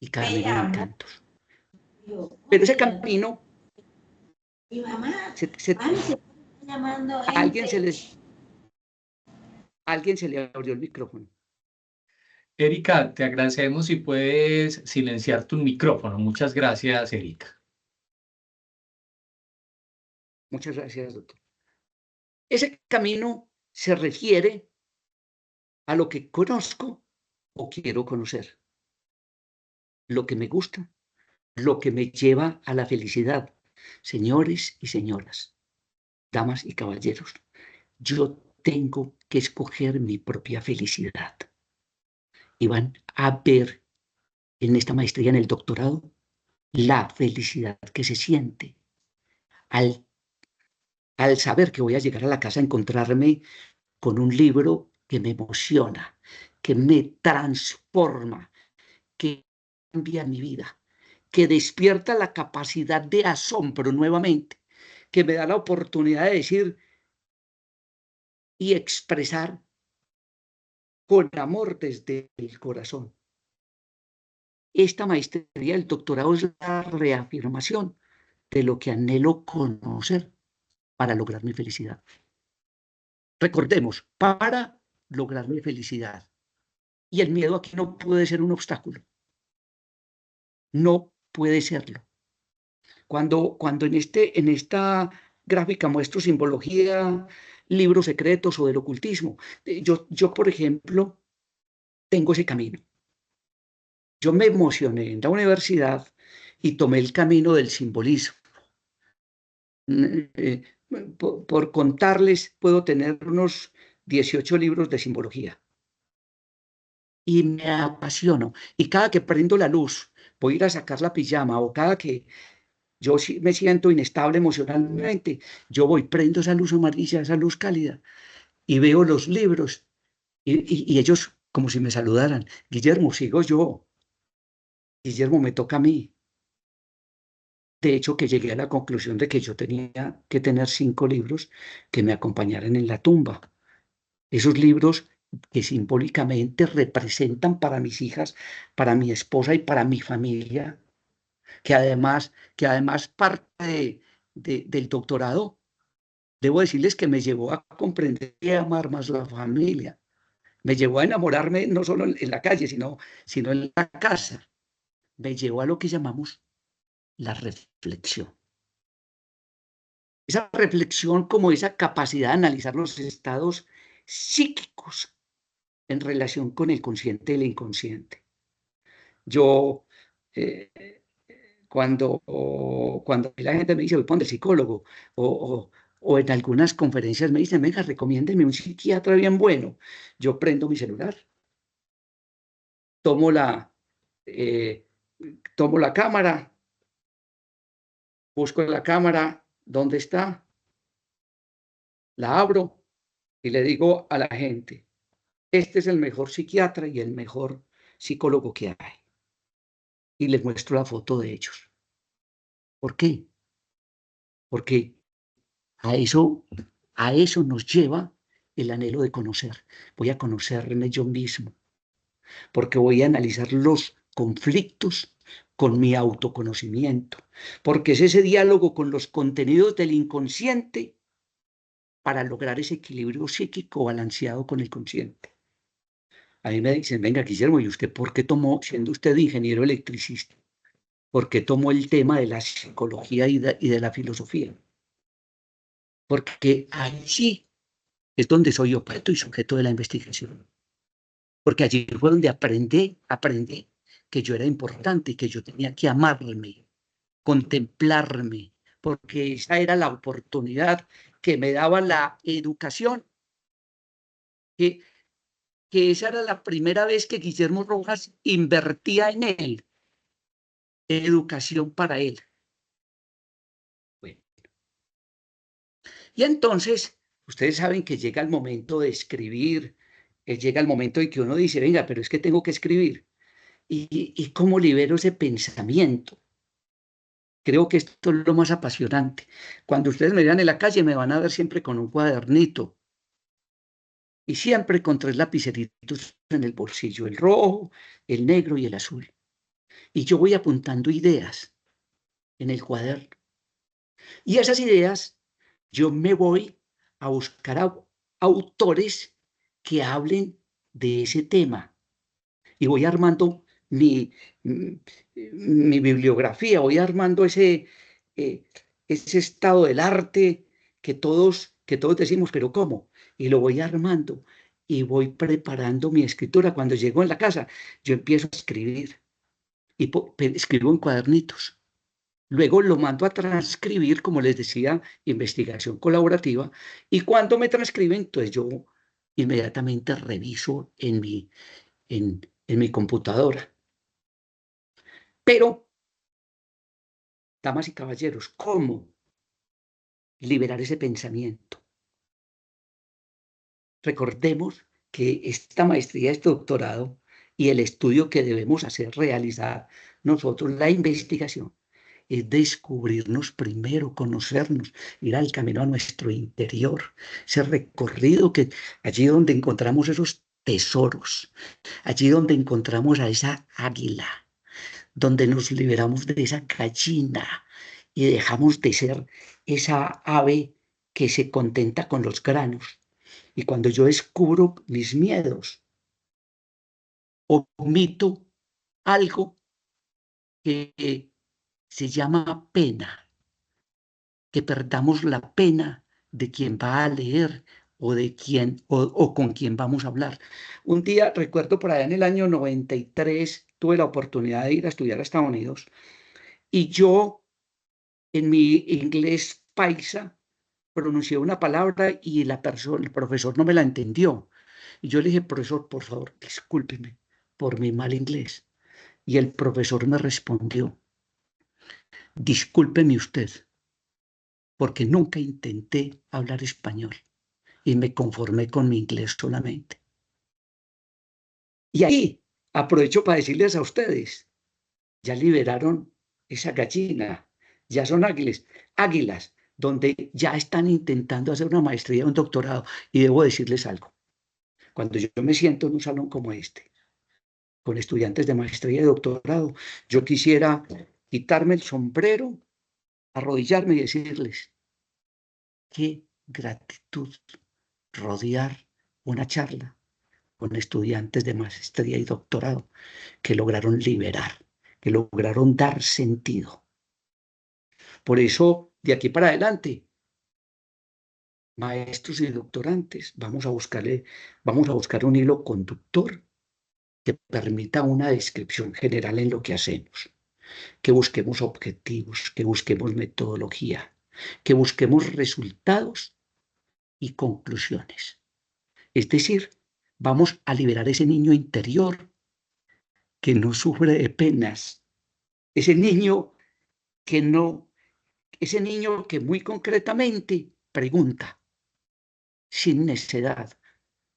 y camino de encantos. Pero ese camino, a alguien se le abrió el micrófono. Erika, te agradecemos si puedes silenciar tu micrófono. Muchas gracias, Erika. Muchas gracias, doctor. Ese camino se refiere a lo que conozco o quiero conocer, lo que me gusta, lo que me lleva a la felicidad. Señores y señoras, damas y caballeros, yo tengo que escoger mi propia felicidad. Y van a ver en esta maestría, en el doctorado, la felicidad que se siente al saber que voy a llegar a la casa a encontrarme con un libro que me emociona, que me transforma, que cambia mi vida, que despierta la capacidad de asombro nuevamente, que me da la oportunidad de decir y expresar con amor desde el corazón. Esta maestría, el doctorado, es la reafirmación de lo que anhelo conocer para lograr mi felicidad. Recordemos, para lograr mi felicidad. Y el miedo aquí no puede ser un obstáculo. No puede serlo. Cuando en esta gráfica muestro simbología, libros secretos o del ocultismo, yo, por ejemplo, tengo ese camino. Yo me emocioné en la universidad y tomé el camino del simbolismo. Eh, por contarles, puedo tener unos 18 libros de simbología. y me apasiono. Y cada que prendo la luz, voy a ir a sacar la pijama o cada que yo me siento inestable emocionalmente, yo voy, prendo esa luz amarilla, esa luz cálida y veo los libros y ellos como si me saludaran. Guillermo, sigo yo. Guillermo, me toca a mí. De hecho, que llegué a la conclusión de que yo tenía que tener 5 libros que me acompañaran en la tumba. Esos libros que simbólicamente representan para mis hijas, para mi esposa y para mi familia, que además parte del doctorado, debo decirles que me llevó a comprender y amar más la familia. Me llevó a enamorarme no solo en la calle, sino en la casa. Me llevó a lo que llamamos la reflexión. Esa reflexión como esa capacidad de analizar los estados psíquicos en relación con el consciente y el inconsciente. Yo, eh, cuando la gente me dice, voy a poner psicólogo, o, o, o en algunas conferencias me dicen, venga, recomiéndeme un psiquiatra bien bueno, yo prendo mi celular, tomo la, eh, tomo la cámara, busco la cámara, ¿dónde está? La abro y le digo a la gente, este es el mejor psiquiatra y el mejor psicólogo que hay. Y les muestro la foto de ellos. ¿Por qué? Porque a eso nos lleva el anhelo de conocer. Voy a conocerme yo mismo, porque voy a analizar los conflictos con mi autoconocimiento, porque es ese diálogo con los contenidos del inconsciente para lograr ese equilibrio psíquico balanceado con el consciente. A mí me dicen, venga, Guillermo, ¿y usted por qué tomó, siendo usted ingeniero electricista, por qué tomó el tema de la psicología y de la filosofía? Porque allí es donde soy objeto y sujeto de la investigación. Porque allí fue donde aprendí que yo era importante y que yo tenía que amarme, contemplarme, porque esa era la oportunidad que me daba la educación, que, que esa era la primera vez que Guillermo Rojas invertía en él, educación para él. Bueno, y entonces, ustedes saben que llega el momento de escribir, llega el momento en que uno dice, venga, pero es que tengo que escribir. ¿Y cómo libero ese pensamiento? Creo que esto es lo más apasionante. Cuando ustedes me vean en la calle, me van a ver siempre con un cuadernito y siempre con 3 lapiceritos en el bolsillo, el rojo, el negro y el azul. Y yo voy apuntando ideas en el cuaderno. Y esas ideas yo me voy a buscar autores que hablen de ese tema y voy armando mi bibliografía, voy armando eh, ese estado del arte que todos decimos, pero ¿cómo? Y lo voy armando y voy preparando mi escritura. Cuando llego en la casa, yo empiezo a escribir y escribo en cuadernitos. Luego lo mando a transcribir, como les decía, investigación colaborativa, y cuando me transcriben, entonces yo inmediatamente reviso en mi computadora. Pero, damas y caballeros, ¿cómo liberar ese pensamiento? Recordemos que esta maestría, este doctorado y el estudio que debemos hacer, realizar nosotros, la investigación, es descubrirnos primero, conocernos, ir al camino a nuestro interior, ese recorrido que allí donde encontramos esos tesoros, allí donde encontramos a esa águila, donde nos liberamos de esa gallina y dejamos de ser esa ave que se contenta con los granos. Y cuando yo descubro mis miedos, omito algo que se llama pena, que perdamos la pena de quien va a leer o de quién o con quién vamos a hablar. Un día, recuerdo por allá en el año 93, tuve la oportunidad de ir a estudiar a Estados Unidos y yo en mi inglés paisa pronuncié una palabra y el profesor no me la entendió. Y yo le dije, profesor, por favor, discúlpeme, por mi mal inglés. Y el profesor me respondió, discúlpeme usted, porque nunca intenté hablar español y me conformé con mi inglés solamente. Y ahí aprovecho para decirles a ustedes, ya liberaron esa gallina, ya son águilas, donde ya están intentando hacer una maestría, un doctorado. Y debo decirles algo, cuando yo me siento en un salón como este, con estudiantes de maestría y doctorado, yo quisiera quitarme el sombrero, arrodillarme y decirles, qué gratitud rodear una charla con estudiantes de maestría y doctorado que lograron liberar, que lograron dar sentido. Por eso, de aquí para adelante, maestros y doctorantes, vamos a buscar un hilo conductor que permita una descripción general en lo que hacemos, que busquemos objetivos, que busquemos metodología, que busquemos resultados y conclusiones. Es decir, vamos a liberar ese niño interior que no sufre de penas, ese niño que no, ese niño que muy concretamente pregunta sin necedad,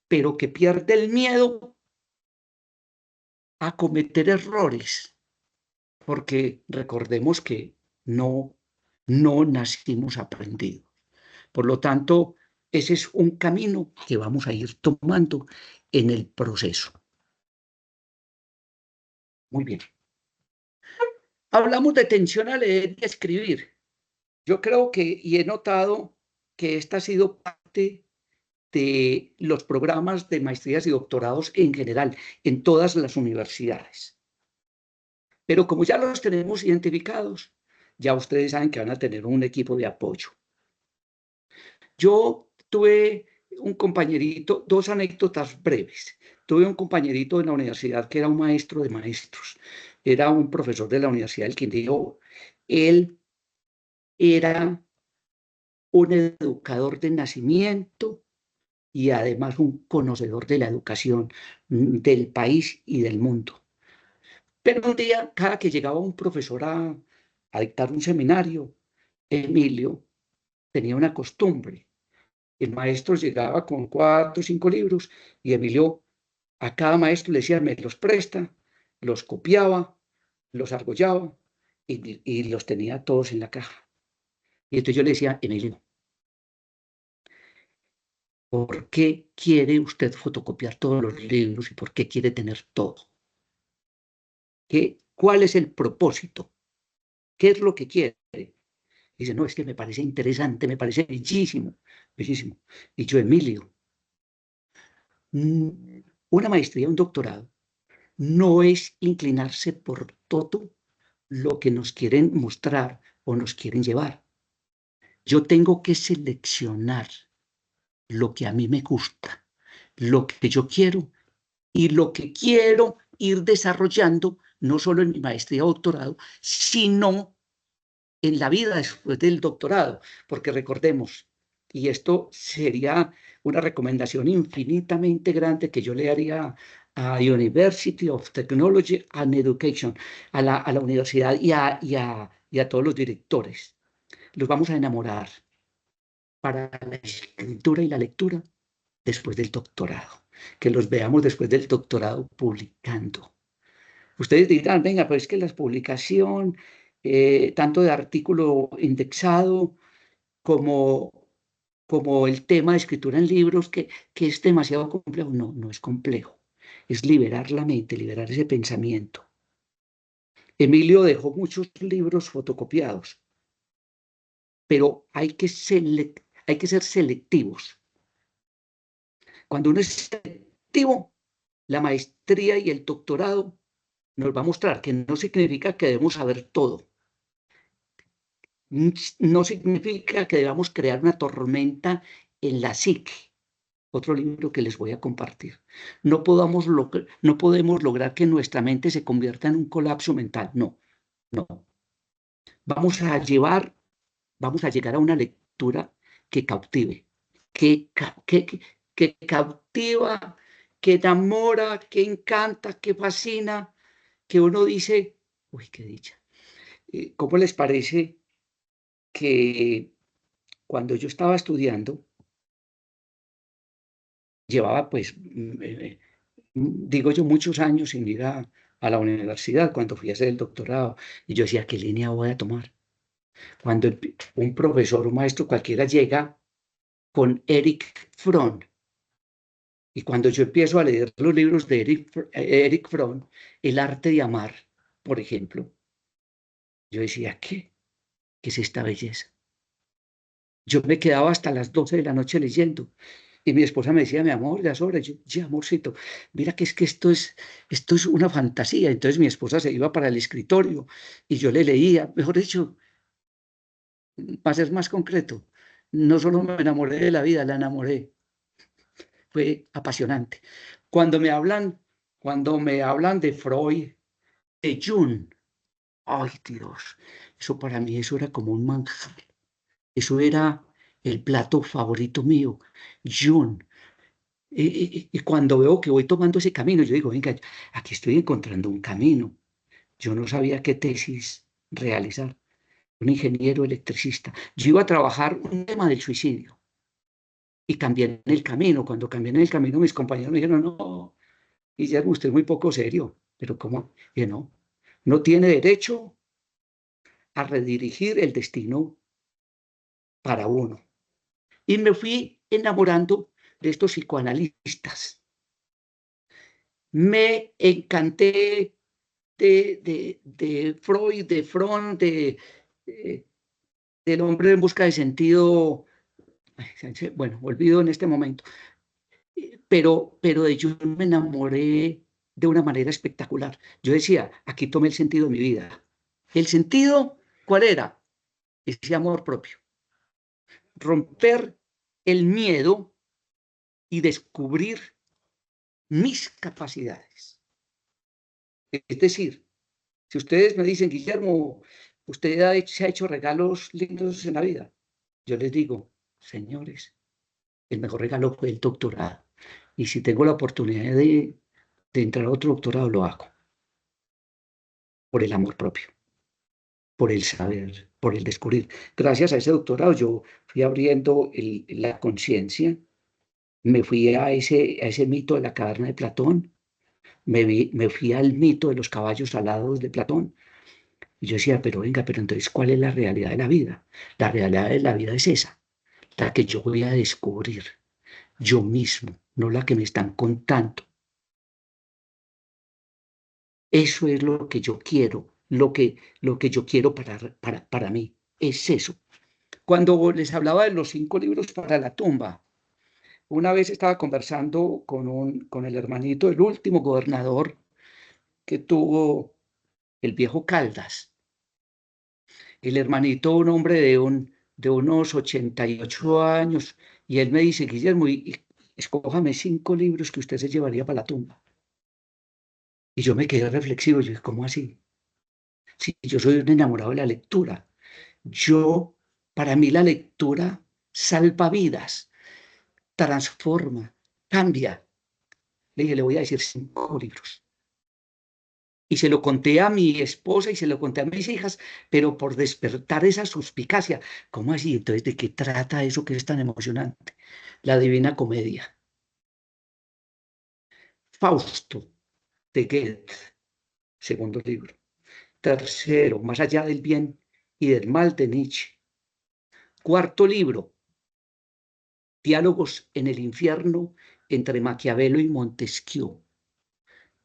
pero que pierde el miedo a cometer errores, porque recordemos que no nacimos aprendidos. Por lo tanto, ese es un camino que vamos a ir tomando en el proceso. Muy bien. Hablamos de tensión a leer y a escribir. Yo creo que, y he notado que esta ha sido parte de los programas de maestrías y doctorados en general, en todas las universidades. Pero como ya los tenemos identificados, ya ustedes saben que van a tener un equipo de apoyo. Yo tuve un compañerito, dos anécdotas breves. Tuve un compañerito en la universidad que era un maestro de maestros, era un profesor de la Universidad del Quindío. Él era un educador de nacimiento y además un conocedor de la educación del país y del mundo. Pero un día, cada que llegaba un profesor a dictar un seminario, Emilio tenía una costumbre. El maestro llegaba con 4 o 5 libros y Emilio a cada maestro le decía, me los presta, los copiaba, los argollaba y los tenía todos en la caja. Y entonces yo le decía, Emilio, ¿por qué quiere usted fotocopiar todos los libros y por qué quiere tener todo? ¿Cuál es el propósito? ¿Qué es lo que quiere? Dice, no, es que me parece interesante, me parece bellísimo, bellísimo. Y yo, Emilio, una maestría, un doctorado, no es inclinarse por todo lo que nos quieren mostrar o nos quieren llevar. Yo tengo que seleccionar lo que a mí me gusta, lo que yo quiero y lo que quiero ir desarrollando, no solo en mi maestría o doctorado, sino en la vida después del doctorado, porque recordemos, y esto sería una recomendación infinitamente grande que yo le haría a University of Technology and Education, a la universidad y a todos los directores. Los vamos a enamorar para la escritura y la lectura después del doctorado, que los veamos después del doctorado publicando. Ustedes dirán, venga, pero es que la publicación, tanto de artículo indexado como, como el tema de escritura en libros, que es demasiado complejo. No, no es complejo. Es liberar la mente, liberar ese pensamiento. Emilio dejó muchos libros fotocopiados, pero hay que ser selectivos. Cuando uno es selectivo, la maestría y el doctorado nos va a mostrar que no significa que debemos saber todo. No significa que debamos crear una tormenta en la psique. Otro libro que les voy a compartir. No podemos lograr que nuestra mente se convierta en un colapso mental. No, no. Vamos a llegar a una lectura que cautive, que cautiva que enamora, que encanta, que fascina, que uno dice, uy, qué dicha. ¿Cómo les parece que cuando yo estaba estudiando, llevaba pues, digo yo, muchos años sin ir a la universidad cuando fui a hacer el doctorado, y yo decía, ¿qué línea voy a tomar? Cuando un profesor, un maestro cualquiera llega con Eric Fromm, y cuando yo empiezo a leer los libros de Eric Fromm, El arte de amar, por ejemplo, yo decía, ¿qué es esta belleza? Yo me quedaba hasta las 12 de la noche leyendo. Y mi esposa me decía, mi amor, ya sobre, yo, ya amorcito, mira que es que esto es una fantasía. Entonces mi esposa se iba para el escritorio y yo le leía, mejor dicho, para ser más concreto, no solo me enamoré de la vida, la enamoré. Fue apasionante. Cuando me hablan, cuando me hablan de Freud, de Jung, ay Dios, eso para mí, eso era como un manjar. Eso era el plato favorito mío, Jung. Y cuando veo que voy tomando ese camino, yo digo, venga, aquí estoy encontrando un camino. Yo no sabía qué tesis realizar. Un ingeniero electricista. Yo iba a trabajar un tema del suicidio y cambié en el camino. Cuando cambié en el camino, mis compañeros me dijeron, no, Guillermo, usted es muy poco serio. Pero ¿cómo? Y no, no tiene derecho a redirigir el destino para uno. Y me fui enamorando de estos psicoanalistas. Me encanté de Freud, de Fromm, del hombre en busca de sentido, bueno, olvido en este momento, pero de Jung me enamoré de una manera espectacular. Yo decía, aquí tomé el sentido de mi vida. ¿El sentido cuál era? Ese amor propio. Romper el miedo y descubrir mis capacidades. Es decir, si ustedes me dicen, Guillermo, usted se ha hecho regalos lindos en la vida, yo les digo, señores, el mejor regalo fue el doctorado. Y si tengo la oportunidad de entrar a otro doctorado, lo hago. Por el amor propio, por el saber, por el descubrir. Gracias a ese doctorado yo fui abriendo la conciencia, me fui a ese mito de la caverna de Platón, me fui al mito de los caballos alados de Platón. Y yo decía, pero venga, pero entonces, ¿cuál es la realidad de la vida? La realidad de la vida es esa, la que yo voy a descubrir yo mismo, no la que me están contando. Eso es lo que yo quiero, lo que yo quiero para mí. Es eso. Cuando les hablaba de los 5 libros para la tumba, una vez estaba conversando con el hermanito, el último gobernador que tuvo el viejo Caldas. El hermanito, un hombre de unos 88 años, y él me dice, Guillermo, escójame 5 libros que usted se llevaría para la tumba. Y yo me quedé reflexivo, yo dije, ¿cómo así? Sí, yo soy un enamorado de la lectura. Para mí la lectura salva vidas, transforma, cambia. Le dije, le voy a decir 5 libros. Y se lo conté a mi esposa y se lo conté a mis hijas, pero por despertar esa suspicacia. ¿Cómo así? Entonces, ¿de qué trata eso que es tan emocionante? La Divina Comedia. Fausto, de Goethe, segundo libro. Tercero, Más allá del bien y del mal, de Nietzsche. Cuarto libro, Diálogos en el infierno entre Maquiavelo y Montesquieu.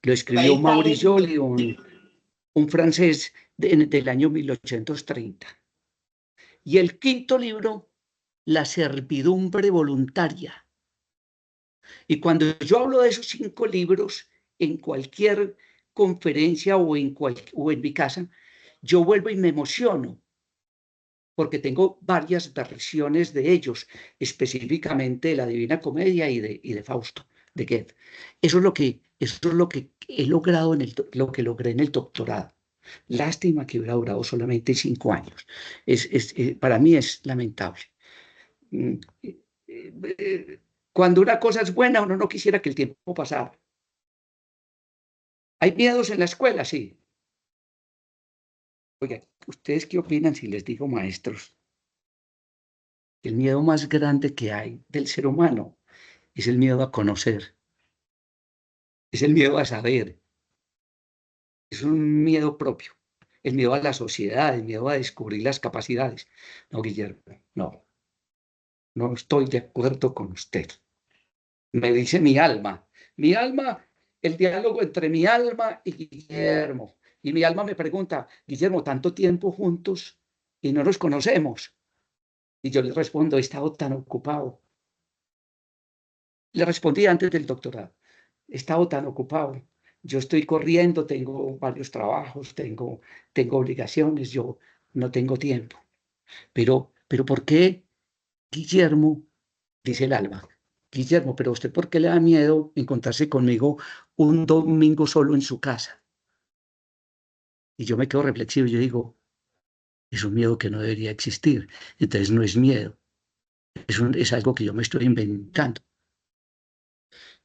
Lo escribió Maurice Joly, un francés del año 1830. Y el quinto libro, La servidumbre voluntaria. Y cuando yo hablo de esos 5 libros, en cualquier conferencia o en mi casa, yo vuelvo y me emociono, porque tengo varias versiones de ellos, específicamente de la Divina Comedia y de Fausto, de Goethe. Eso es lo que he logrado lo que logré en el doctorado. Lástima que hubiera durado solamente 5 años. Para mí es lamentable. Cuando una cosa es buena, uno no quisiera que el tiempo pasara. ¿Hay miedos en la escuela? Sí. Oiga, ¿ustedes qué opinan si les digo, maestros? El miedo más grande que hay del ser humano es el miedo a conocer, es el miedo a saber, es un miedo propio, el miedo a la sociedad, el miedo a descubrir las capacidades. No, Guillermo, no, no estoy de acuerdo con usted. Me dice mi alma, el diálogo entre mi alma y Guillermo. Y mi alma me pregunta, Guillermo, tanto tiempo juntos y no nos conocemos. Y yo le respondo, he estado tan ocupado. Le respondí antes del doctorado, he estado tan ocupado. Yo estoy corriendo, tengo varios trabajos, tengo obligaciones, yo no tengo tiempo. Pero ¿por qué, Guillermo? Dice el alma. Guillermo, pero ¿usted por qué le da miedo encontrarse conmigo un domingo solo en su casa? Y yo me quedo reflexivo y yo digo, es un miedo que no debería existir. Entonces no es miedo, es algo que yo me estoy inventando.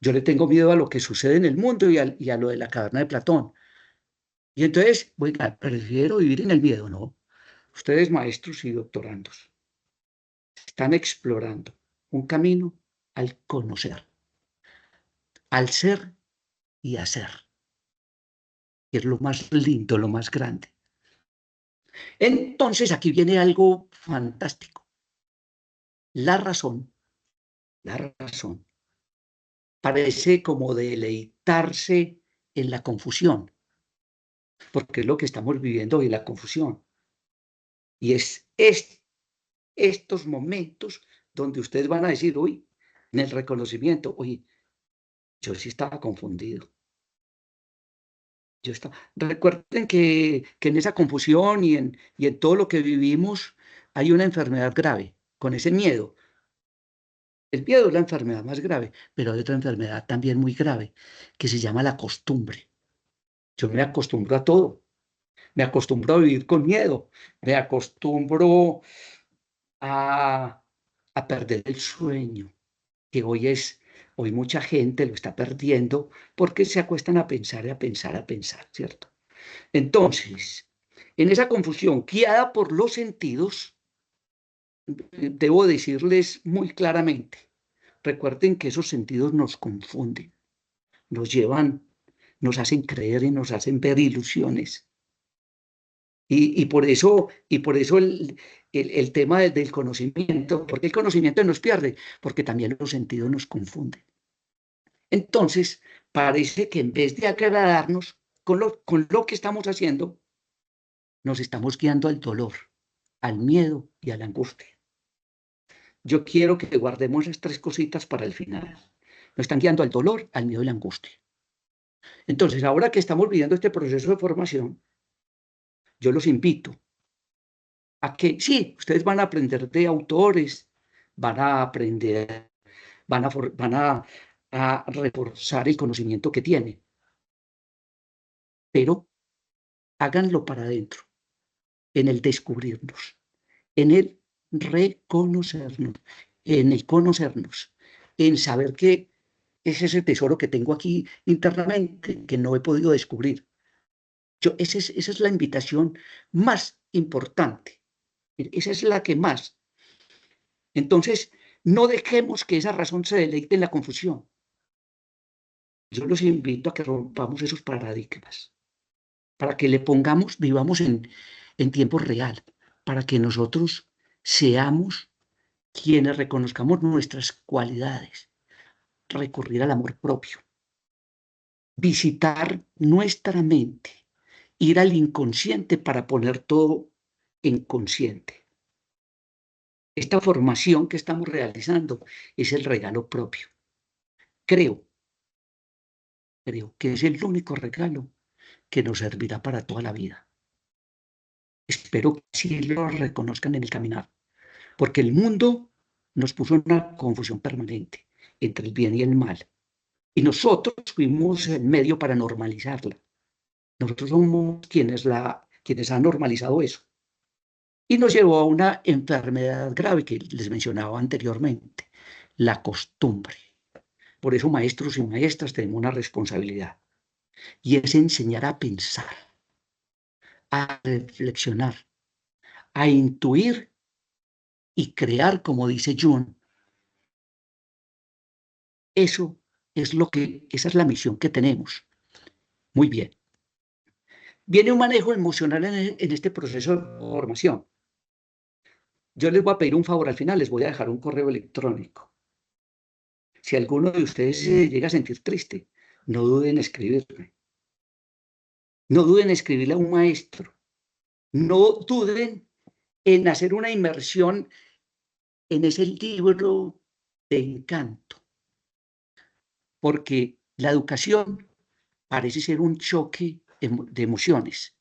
Yo le tengo miedo a lo que sucede en el mundo y a lo de la caverna de Platón. Y entonces, oiga, prefiero vivir en el miedo, ¿no? Ustedes, maestros y doctorandos, están explorando un camino al conocer, al ser y hacer, que es lo más lindo, lo más grande. Entonces, aquí viene algo fantástico. La razón, la razón, parece como deleitarse en la confusión, porque es lo que estamos viviendo hoy, la confusión. Y es estos momentos donde ustedes van a decir, uy, en el reconocimiento, uy, yo sí estaba confundido. Recuerden que en esa confusión y en todo lo que vivimos hay una enfermedad grave, con ese miedo. El miedo es la enfermedad más grave, pero hay otra enfermedad también muy grave, que se llama la costumbre. Yo me acostumbro a todo, me acostumbro a vivir con miedo, me acostumbro a, a perder el sueño, que hoy mucha gente lo está perdiendo porque se acuestan a pensar y a pensar, a pensar, ¿cierto? Entonces, en esa confusión guiada por los sentidos, debo decirles muy claramente, recuerden que esos sentidos nos confunden, nos llevan, nos hacen creer y nos hacen ver ilusiones. Y por eso el tema del conocimiento, porque el conocimiento nos pierde, porque también los sentidos nos confunden. Entonces, parece que en vez de agradarnos con lo que estamos haciendo, nos estamos guiando al dolor, al miedo y a la angustia. Yo quiero que guardemos esas tres cositas para el final. Nos están guiando al dolor, al miedo y a la angustia. Entonces, ahora que estamos viviendo este proceso de formación, yo los invito a que, sí, ustedes van a aprender de autores, van a aprender, van a reforzar el conocimiento que tienen, pero háganlo para adentro, en el descubrirnos, en el reconocernos, en el conocernos, en saber que es ese tesoro que tengo aquí internamente que no he podido descubrir. Esa es la invitación más importante. Esa es la que más. Entonces, no dejemos que esa razón se deleite en la confusión. Yo los invito a que rompamos esos paradigmas, para que le pongamos, vivamos en tiempo real, para que nosotros seamos quienes reconozcamos nuestras cualidades, recurrir al amor propio, visitar nuestra mente, ir al inconsciente para poner todo en consciente. Esta formación que estamos realizando es el regalo propio. Creo que es el único regalo que nos servirá para toda la vida. Espero que sí lo reconozcan en el caminar, porque el mundo nos puso en una confusión permanente entre el bien y el mal, y nosotros fuimos el medio para normalizarla. Nosotros somos quienes han normalizado eso. Y nos llevó a una enfermedad grave que les mencionaba anteriormente, la costumbre. Por eso, maestros y maestras, tenemos una responsabilidad, y es enseñar a pensar, a reflexionar, a intuir y crear, como dice Jung. Esa es la misión que tenemos. Muy bien. Viene un manejo emocional en este proceso de formación. Yo les voy a pedir un favor al final, les voy a dejar un correo electrónico. Si alguno de ustedes se llega a sentir triste, no duden en escribirme. No duden en escribirle a un maestro. No duden en hacer una inmersión en ese libro de encanto. Porque la educación parece ser un choque de emociones,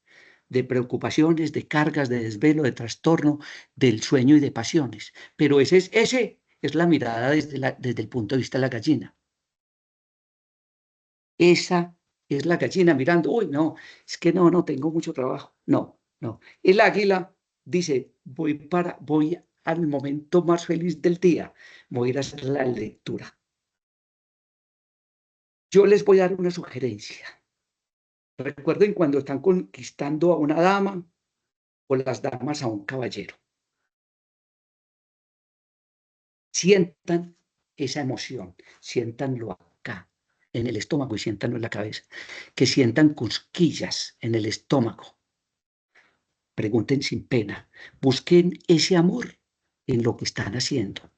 de preocupaciones, de cargas, de desvelo, de trastorno, del sueño y de pasiones. Pero ese es la mirada desde el punto de vista de la gallina. Esa es la gallina mirando, uy, no, es que no tengo mucho trabajo. No. El águila dice, voy al momento más feliz del día, voy a ir a hacer la lectura. Yo les voy a dar una sugerencia. Recuerden cuando están conquistando a una dama o las damas a un caballero. Sientan esa emoción, siéntanlo acá, en el estómago, y siéntanlo en la cabeza. Que sientan cosquillas en el estómago. Pregunten sin pena. Busquen ese amor en lo que están haciendo.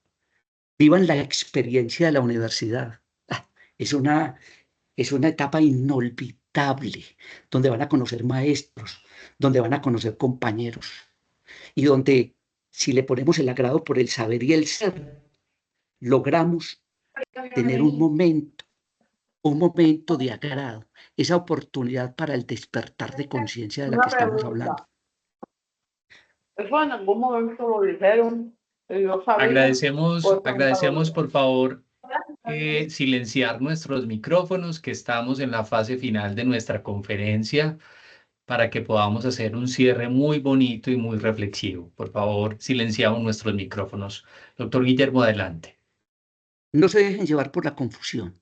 Vivan la experiencia de la universidad. Es una etapa inolvidable, donde van a conocer maestros, donde van a conocer compañeros, y donde, si le ponemos el agrado por el saber y el ser, logramos tener un momento de agrado, esa oportunidad para el despertar de conciencia de la que estamos hablando. Eso en algún momento lo dijeron, y yo sabía. Agradecemos por favor silenciar nuestros micrófonos, que estamos en la fase final de nuestra conferencia, para que podamos hacer un cierre muy bonito y muy reflexivo. Por favor, silenciamos nuestros micrófonos. Doctor Guillermo, adelante. No se dejen llevar por la confusión.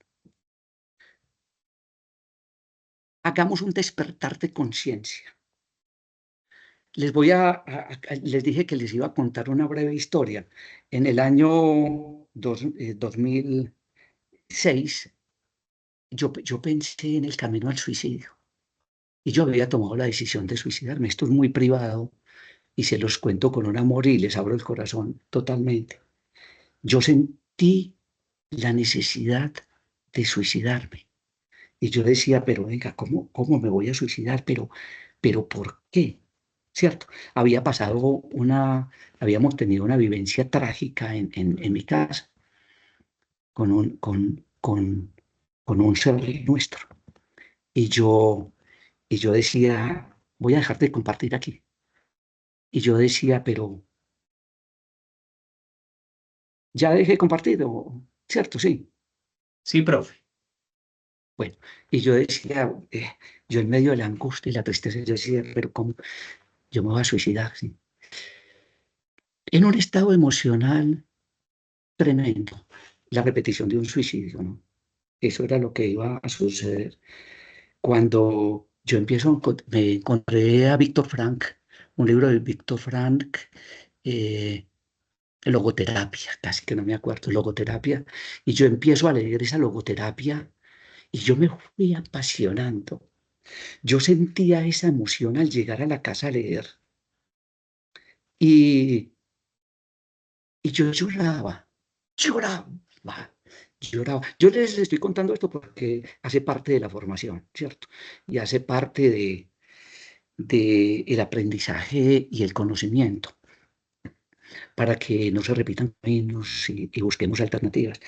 Hagamos un despertar de conciencia. Les dije que les iba a contar una breve historia. En el año 2006, yo pensé en el camino al suicidio. Y yo había tomado la decisión de suicidarme. Esto es muy privado y se los cuento con un amor y les abro el corazón totalmente. Yo sentí la necesidad de suicidarme. Y yo decía, pero venga, ¿cómo me voy a suicidar? Pero ¿por qué? ¿Cierto? Habíamos tenido una vivencia trágica en mi casa con un ser nuestro. Y yo decía, voy a dejar de compartir aquí. Y yo decía, pero ya dejé de compartir, ¿cierto? Sí. Sí, profe. Bueno, y yo decía, yo en medio de la angustia y la tristeza, yo decía, pero ¿cómo? Yo me voy a suicidar, ¿sí? En un estado emocional tremendo, la repetición de un suicidio, ¿no? Eso era lo que iba a suceder. Cuando yo me encontré a Víctor Frank, un libro de Víctor Frank, logoterapia, casi que no me acuerdo, logoterapia, y yo empiezo a leer esa logoterapia y yo me fui apasionando. Yo sentía esa emoción al llegar a la casa a leer y yo lloraba, lloraba. Yo les estoy contando esto porque hace parte de la formación, ¿cierto? Y hace parte de el aprendizaje y el conocimiento, para que no se repitan caminos y busquemos alternativas.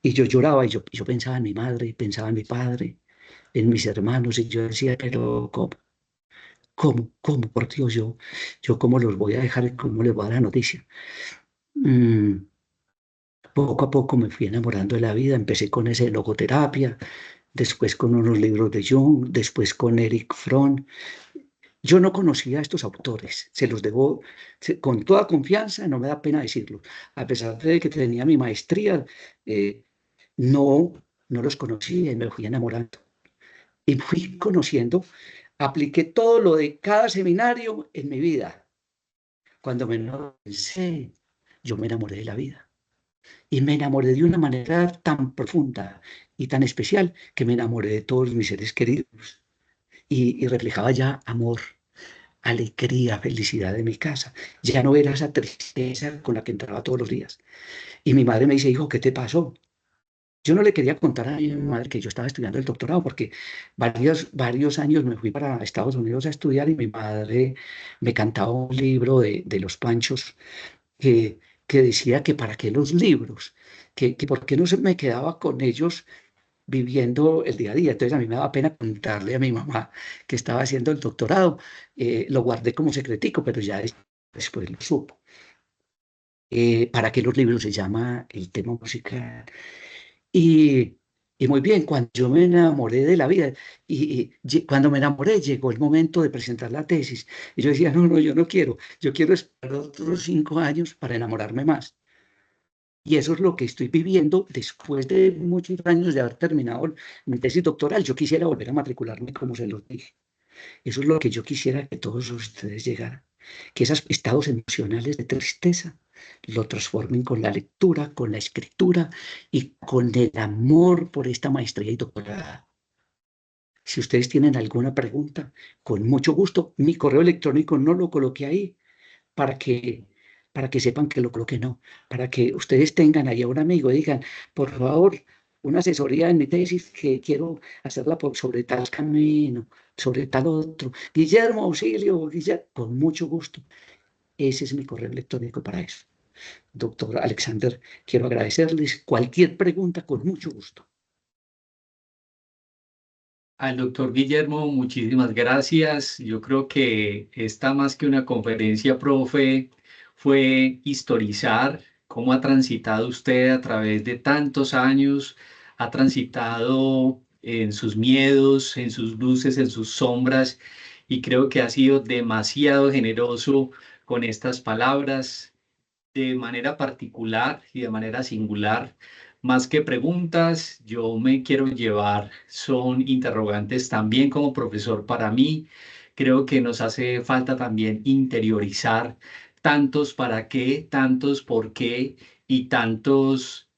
Y yo lloraba y yo pensaba en mi madre, pensaba en mi padre, en mis hermanos, y yo decía, pero ¿cómo? Por Dios, yo cómo los voy a dejar, cómo les voy a dar la noticia. Poco a poco me fui enamorando de la vida, empecé con ese logoterapia, después con unos libros de Jung, después con Erich Fromm, Yo no conocía a estos autores, se los debo con toda confianza, no me da pena decirlo. A pesar de que tenía mi maestría, eh, no, no los conocía y me fui enamorando. Y fui conociendo, apliqué todo lo de cada seminario en mi vida. Cuando me pensé, yo me enamoré de la vida. Y me enamoré de una manera tan profunda y tan especial que me enamoré de todos mis seres queridos. Y reflejaba ya amor, alegría, felicidad en mi casa. Ya no era esa tristeza con la que entraba todos los días. Y mi madre me dice, hijo, ¿qué te pasó? Yo no le quería contar a mi madre que yo estaba estudiando el doctorado porque varios años me fui para Estados Unidos a estudiar y mi madre me cantaba un libro de los Panchos que decía que para qué los libros, que por qué no se me quedaba con ellos viviendo el día a día. Entonces a mí me daba pena contarle a mi mamá que estaba haciendo el doctorado. Lo guardé como secretico, pero ya después lo supo. ¿Para qué los libros? Se llama el tema musical. Y, y muy bien, cuando yo me enamoré de la vida cuando me enamoré llegó el momento de presentar la tesis. Y yo decía, no, no, yo no quiero, yo quiero esperar otros 5 años para enamorarme más. Y eso es lo que estoy viviendo después de muchos años de haber terminado mi tesis doctoral. Yo quisiera volver a matricularme, como se los dije. Eso es lo que yo quisiera que todos ustedes llegaran. Que esos estados emocionales de tristeza lo transformen con la lectura, con la escritura y con el amor por esta maestría y doctorado. Si ustedes tienen alguna pregunta, con mucho gusto, mi correo electrónico no lo coloqué ahí para que, para que sepan que lo coloqué, no, para que ustedes tengan ahí a un amigo y digan, por favor, una asesoría en mi tesis que quiero hacerla sobre tal camino, sobre tal otro. Guillermo, auxilio, Guillermo, con mucho gusto. Ese es mi correo electrónico para eso. Doctor Alexander, quiero agradecerles cualquier pregunta con mucho gusto. Al doctor Guillermo, muchísimas gracias. Yo creo que esta más que una conferencia, profe, fue historizar cómo ha transitado usted a través de tantos años, ha transitado en sus miedos, en sus luces, en sus sombras, y creo que ha sido demasiado generoso con estas palabras de manera particular y de manera singular. Más que preguntas, yo me quiero llevar, son interrogantes también como profesor para mí. Creo que nos hace falta también interiorizar tantos para qué, tantos por qué y tantos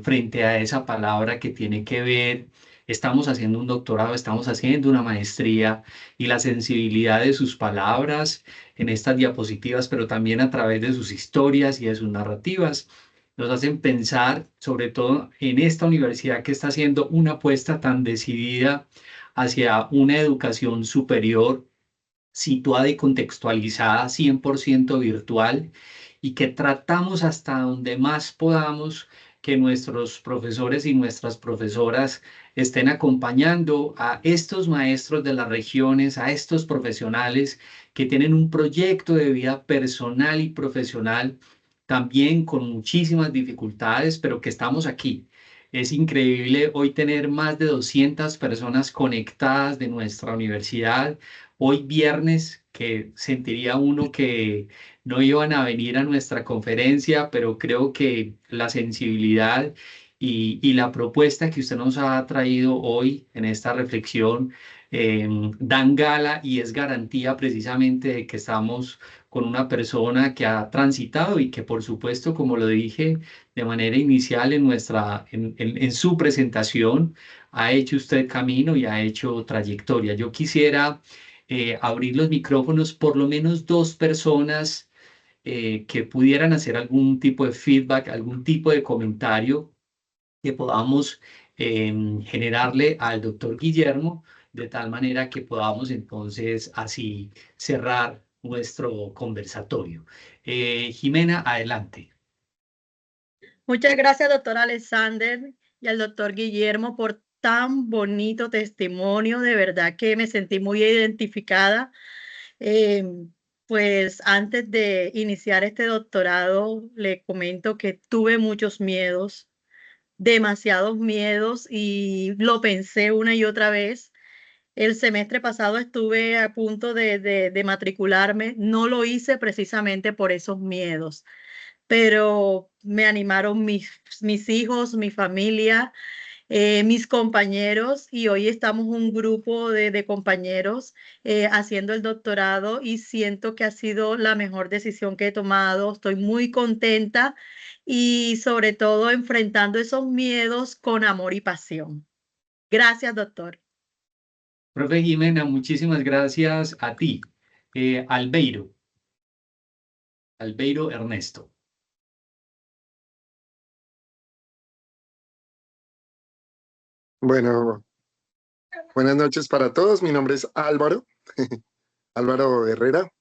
frente a esa palabra que tiene que ver. Estamos haciendo un doctorado, estamos haciendo una maestría y la sensibilidad de sus palabras en estas diapositivas, pero también a través de sus historias y de sus narrativas, nos hacen pensar, sobre todo en esta universidad que está haciendo una apuesta tan decidida hacia una educación superior situada y contextualizada 100% virtual y que tratamos hasta donde más podamos que nuestros profesores y nuestras profesoras estén acompañando a estos maestros de las regiones, a estos profesionales que tienen un proyecto de vida personal y profesional también con muchísimas dificultades, pero que estamos aquí. Es increíble hoy tener más de 200 personas conectadas de nuestra universidad. Hoy viernes, que sentiría uno que no iban a venir a nuestra conferencia, pero creo que la sensibilidad y la propuesta que usted nos ha traído hoy en esta reflexión dan gala y es garantía precisamente de que estamos con una persona que ha transitado y que por supuesto, como lo dije de manera inicial en su presentación, ha hecho usted camino y ha hecho trayectoria. Yo quisiera abrir los micrófonos, por lo menos dos personas que pudieran hacer algún tipo de feedback, algún tipo de comentario que podamos generarle al doctor Guillermo, de tal manera que podamos entonces así cerrar nuestro conversatorio. Jimena, adelante. Muchas gracias, doctor Alexander, y al doctor Guillermo por tan bonito testimonio. De verdad que me sentí muy identificada. Pues antes de iniciar este doctorado, le comento que tuve muchos miedos, demasiados miedos, y lo pensé una y otra vez. El semestre pasado estuve a punto de matricularme. No lo hice precisamente por esos miedos, pero me animaron mis hijos, mi familia, mis compañeros, y hoy estamos un grupo de compañeros haciendo el doctorado y siento que ha sido la mejor decisión que he tomado. Estoy muy contenta y sobre todo enfrentando esos miedos con amor y pasión. Gracias, doctor. Profe Jimena, muchísimas gracias a ti. Albeiro Ernesto. Bueno, buenas noches para todos. Mi nombre es Álvaro, Álvaro Herrera.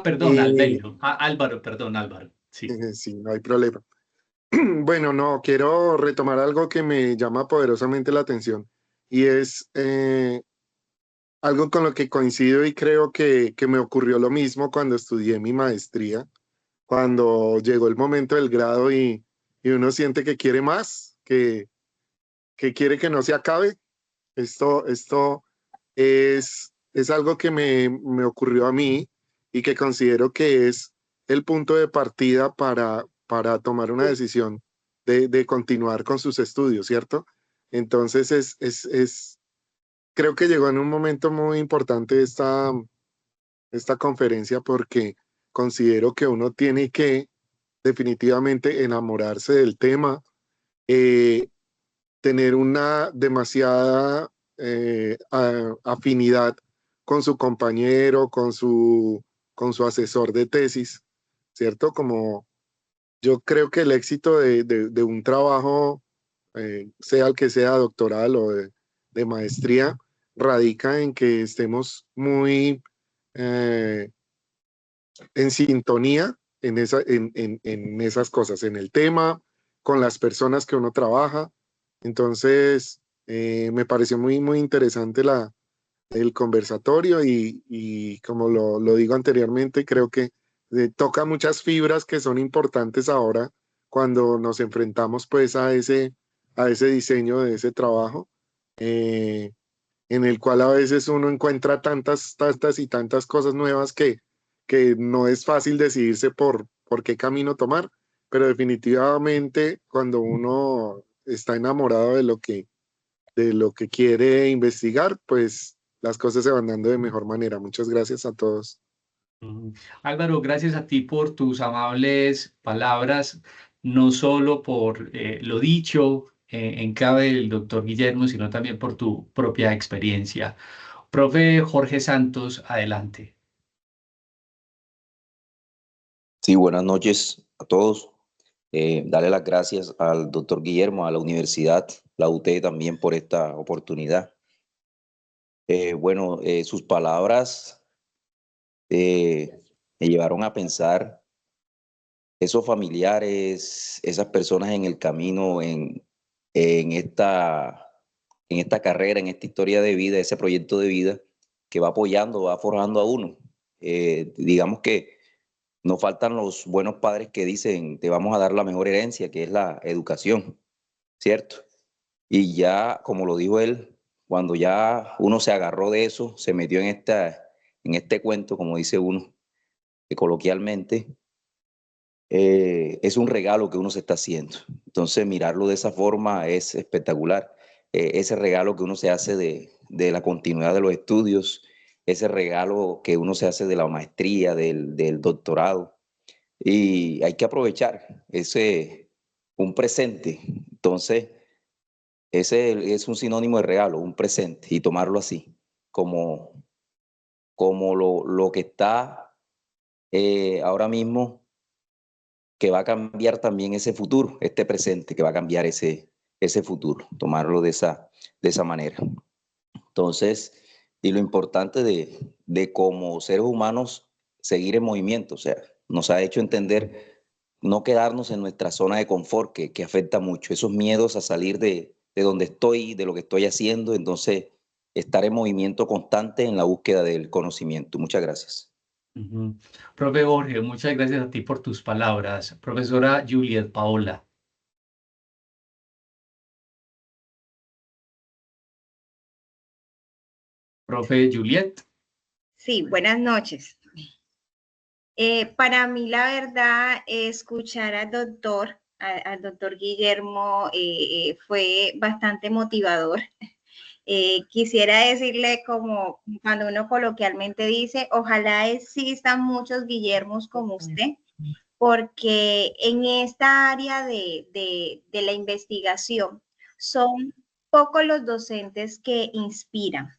Perdón, Albeiro. Álvaro, perdón, Álvaro. Sí. Sí, no hay problema. Bueno, no, quiero retomar algo que me llama poderosamente la atención y es algo con lo que coincido y creo que me ocurrió lo mismo cuando estudié mi maestría, cuando llegó el momento del grado y uno siente que quiere más, que quiere que no se acabe. Esto es algo que me ocurrió a mí y que considero que es el punto de partida para tomar una decisión de continuar con sus estudios, ¿cierto? Entonces creo que llegó en un momento muy importante esta conferencia porque considero que uno tiene que definitivamente enamorarse del tema, eh, tener una demasiada afinidad con su compañero, con su asesor de tesis, ¿cierto? Como yo creo que el éxito de un trabajo, sea el que sea doctoral o de maestría, radica en que estemos muy eh, en sintonía en esas cosas, en el tema, con las personas que uno trabaja. Entonces, me pareció muy interesante el conversatorio y como lo digo anteriormente, creo que toca muchas fibras que son importantes ahora cuando nos enfrentamos pues a ese diseño de ese trabajo, eh, en el cual a veces uno encuentra tantas y tantas cosas nuevas que no es fácil decidirse por qué camino tomar, pero definitivamente cuando uno está enamorado de lo que quiere investigar, pues las cosas se van dando de mejor manera. Muchas gracias a todos. Álvaro, gracias a ti por tus amables palabras, no solo por lo dicho en clave del doctor Guillermo, sino también por tu propia experiencia. Profe Jorge Santos, adelante. Sí, buenas noches a todos. Darle las gracias al doctor Guillermo, a la universidad, la UT también por esta oportunidad. Sus palabras me llevaron a pensar esos familiares, esas personas en el camino, en esta, en esta carrera, en esta historia de vida, ese proyecto de vida que va apoyando, va forjando a uno. Digamos que no faltan los buenos padres que dicen, te vamos a dar la mejor herencia, que es la educación, ¿cierto? Y ya, como lo dijo él, cuando ya uno se agarró de eso, se metió en este cuento, como dice uno, que coloquialmente, es un regalo que uno se está haciendo. Entonces, mirarlo de esa forma es espectacular. Ese regalo que uno se hace de la continuidad de los estudios, ese regalo que uno se hace de la maestría, del doctorado, y hay que aprovechar un presente. Entonces, ese es un sinónimo de regalo, un presente, y tomarlo así, como lo que está ahora mismo, que va a cambiar también ese futuro, este presente, que va a cambiar ese futuro, tomarlo de esa manera. Entonces, y lo importante de como seres humanos, seguir en movimiento, o sea, nos ha hecho entender no quedarnos en nuestra zona de confort, que afecta mucho, esos miedos a salir de donde estoy, de lo que estoy haciendo, entonces estar en movimiento constante en la búsqueda del conocimiento. Muchas gracias. Profe Jorge, muchas gracias a ti por tus palabras. Profesora Juliet Paola. Profe Juliet. Sí, buenas noches. Para mí, la verdad, escuchar al doctor Guillermo, fue bastante motivador. Quisiera decirle, como cuando uno coloquialmente dice, ojalá existan muchos Guillermos como usted, porque en esta área de la investigación son pocos los docentes que inspiran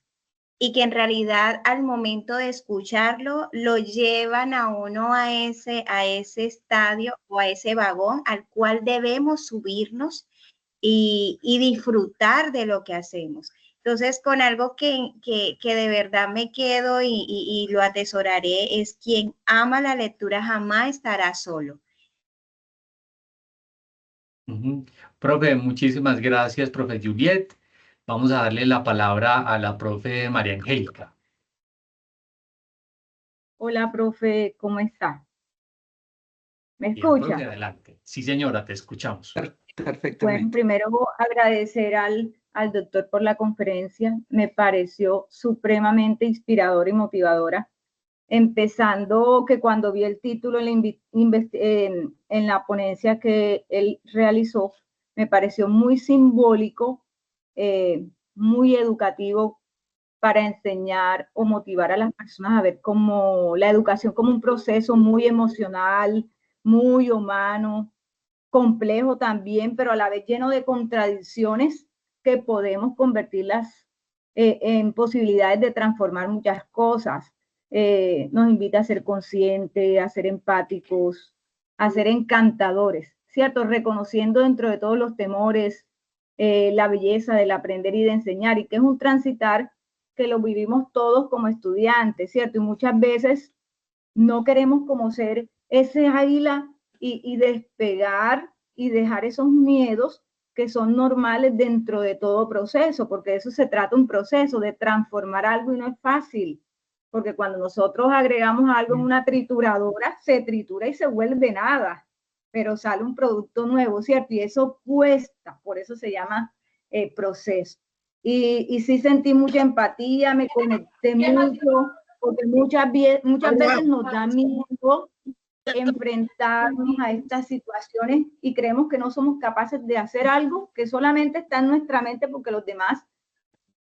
y que en realidad al momento de escucharlo lo llevan a uno a ese estadio o a ese vagón al cual debemos subirnos y disfrutar de lo que hacemos. Entonces, con algo que de verdad me quedo y lo atesoraré es: quien ama la lectura jamás estará solo. Profe, muchísimas gracias, profe Juliet. Vamos a darle la palabra a la profe María Angélica. Hola, profe, ¿cómo está? ¿Me Bien, profe, escucha? adelante. Sí, señora, te escuchamos. Perfectamente. Bueno, primero agradecer al doctor por la conferencia. Me pareció supremamente inspiradora y motivadora. Empezando que cuando vi el título en la ponencia que él realizó, me pareció muy simbólico, muy educativo para enseñar o motivar a las personas a ver como la educación como un proceso muy emocional, muy humano, complejo también, pero a la vez lleno de contradicciones que podemos convertirlas en posibilidades de transformar muchas cosas. Nos invita a ser conscientes, a ser empáticos, a ser encantadores, ¿cierto? Reconociendo dentro de todos los temores la belleza del aprender y de enseñar, y que es un transitar que lo vivimos todos como estudiantes, ¿cierto? Y muchas veces no queremos como ser ese águila y despegar y dejar esos miedos que son normales dentro de todo proceso, porque de eso se trata un proceso, de transformar algo, y no es fácil, porque cuando nosotros agregamos algo en una trituradora, se tritura y se vuelve nada, pero sale un producto nuevo, ¿cierto? Y eso cuesta, por eso se llama proceso. Y sí sentí mucha empatía, me conecté mucho, porque muchas veces nos da miedo enfrentarnos a estas situaciones y creemos que no somos capaces de hacer algo que solamente está en nuestra mente, porque los demás,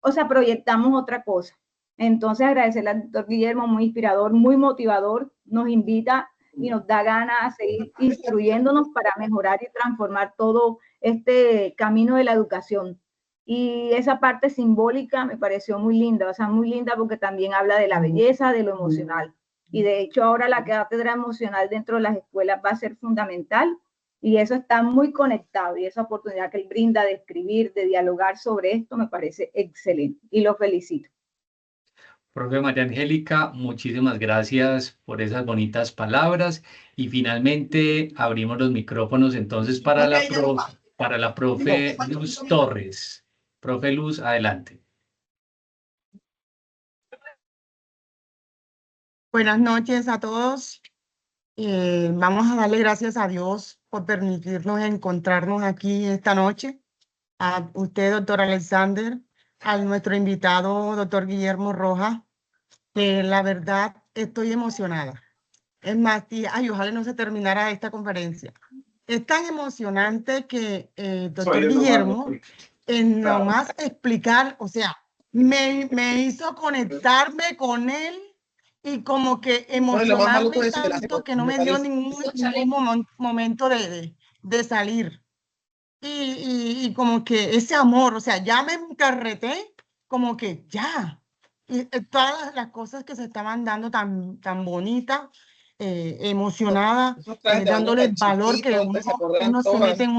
o sea, proyectamos otra cosa. Entonces, agradecerle al doctor Guillermo, muy inspirador, muy motivador, nos invita y nos da ganas a seguir instruyéndonos para mejorar y transformar todo este camino de la educación. Y esa parte simbólica me pareció muy linda, o sea, muy linda, porque también habla de la belleza, de lo emocional. Y de hecho ahora la cátedra emocional dentro de las escuelas va a ser fundamental, y eso está muy conectado, y esa oportunidad que él brinda de escribir, de dialogar sobre esto, me parece excelente y lo felicito. Profe María Angélica, muchísimas gracias por esas bonitas palabras, y finalmente abrimos los micrófonos entonces para la profe Luz Torres. Profe Luz, adelante. Buenas noches a todos. Vamos a darle gracias a Dios por permitirnos encontrarnos aquí esta noche. A usted, doctor Alexander, a nuestro invitado, doctor Guillermo Rojas, que la verdad estoy emocionada. Es más, ojalá no se terminara esta conferencia. Es tan emocionante que doctor Guillermo, en nomás explicar, o sea, me hizo conectarme con él y como que emocionarme tanto que no me dio ningún momento de salir. Y como que ese amor, o sea, ya me encarreté, como que ya. Y todas las cosas que se estaban dando tan bonitas, emocionada, dándole el valor que uno se mete en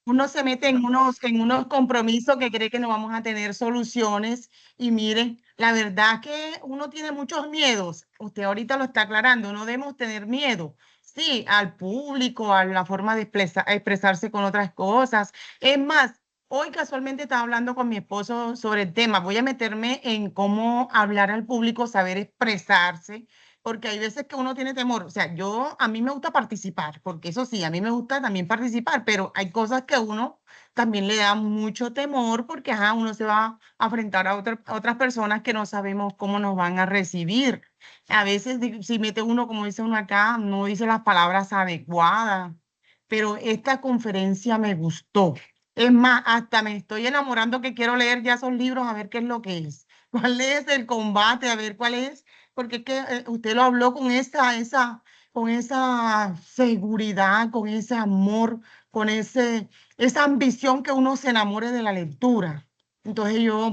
uno se mete en unos compromisos que cree que no vamos a tener soluciones. Y miren, la verdad que uno tiene muchos miedos. Usted ahorita lo está aclarando, no debemos tener miedo. Sí, al público, a la forma de expresarse con otras cosas. Es más, hoy casualmente estaba hablando con mi esposo sobre el tema. Voy a meterme en cómo hablar al público, saber expresarse, porque hay veces que uno tiene temor. O sea, a mí me gusta participar, porque eso sí, a mí me gusta también participar, pero hay cosas que uno también le da mucho temor porque ajá, uno se va a enfrentar a otras personas que no sabemos cómo nos van a recibir. A veces si mete uno, como dice uno acá, no dice las palabras adecuadas, pero esta conferencia me gustó. Es más, hasta me estoy enamorando que quiero leer ya esos libros a ver qué es lo que es. ¿Cuál es el combate? A ver cuál es, porque es que usted lo habló con con esa seguridad, con ese amor, con esa ambición que uno se enamore de la lectura. Entonces yo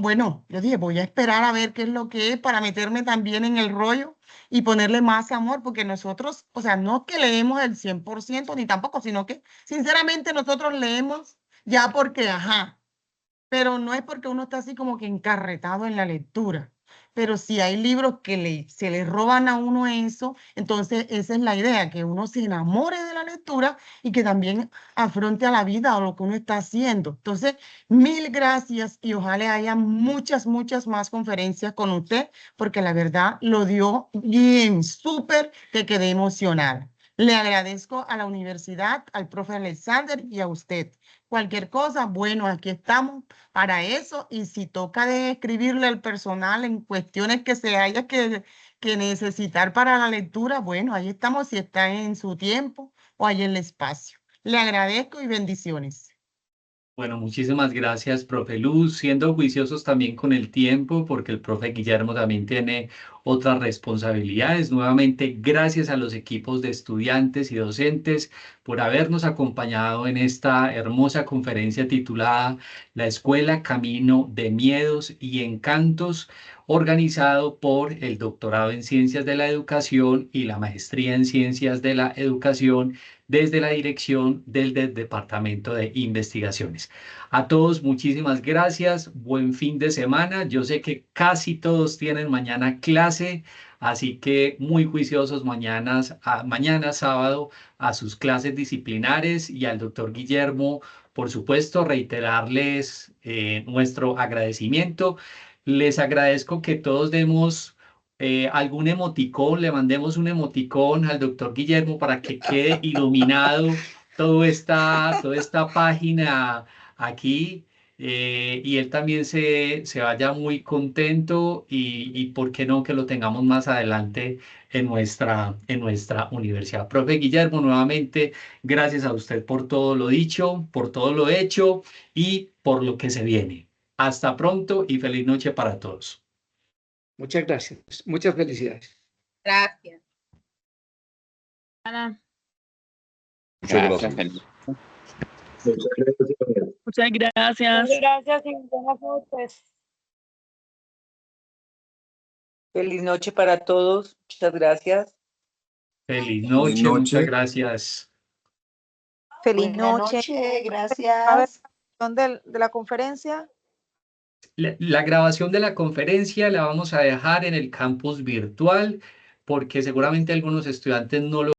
dije, voy a esperar a ver qué es lo que es para meterme también en el rollo y ponerle más amor, porque nosotros, o sea, no es que leemos el 100% ni tampoco, sino que sinceramente nosotros leemos ya porque, ajá, pero no es porque uno está así como que encarretado en la lectura. Pero si hay libros que se le roban a uno eso, entonces esa es la idea, que uno se enamore de la lectura y que también afronte a la vida o lo que uno está haciendo. Entonces, mil gracias y ojalá haya muchas, muchas más conferencias con usted, porque la verdad lo dio bien, súper, que quedé emocionada. Le agradezco a la universidad, al profe Alexander y a usted. Cualquier cosa, bueno, aquí estamos para eso, y si toca de escribirle al personal en cuestiones que se haya que necesitar para la lectura, bueno, ahí estamos si está en su tiempo o ahí en el espacio. Le agradezco y bendiciones. Bueno, muchísimas gracias, profe Luz, siendo juiciosos también con el tiempo, porque el profe Guillermo también tiene otras responsabilidades. Nuevamente, gracias a los equipos de estudiantes y docentes por habernos acompañado en esta hermosa conferencia titulada La Escuela Camino de Miedos y Encantos, organizado por el Doctorado en Ciencias de la Educación y la Maestría en Ciencias de la Educación desde la dirección del Departamento de Investigaciones. A todos, muchísimas gracias. Buen fin de semana. Yo sé que casi todos tienen mañana clase, así que muy juiciosos mañana sábado a sus clases disciplinares, y al doctor Guillermo, por supuesto, reiterarles nuestro agradecimiento. Les agradezco que todos demos algún emoticón, le mandemos un emoticón al doctor Guillermo para que quede iluminado toda esta página aquí, y él también se vaya muy contento, y por qué no que lo tengamos más adelante en nuestra universidad. Profe Guillermo, nuevamente, gracias a usted por todo lo dicho, por todo lo hecho y por lo que se viene. Hasta pronto y feliz noche para todos. Muchas gracias. Muchas felicidades. Gracias. Muchas gracias. Muchas gracias. Gracias y buenas noches. Feliz noche para todos. Muchas gracias. Feliz noche, muchas gracias. Feliz Buenas noche. gracias. De la conferencia. La grabación de la conferencia la vamos a dejar en el campus virtual, porque seguramente algunos estudiantes no lo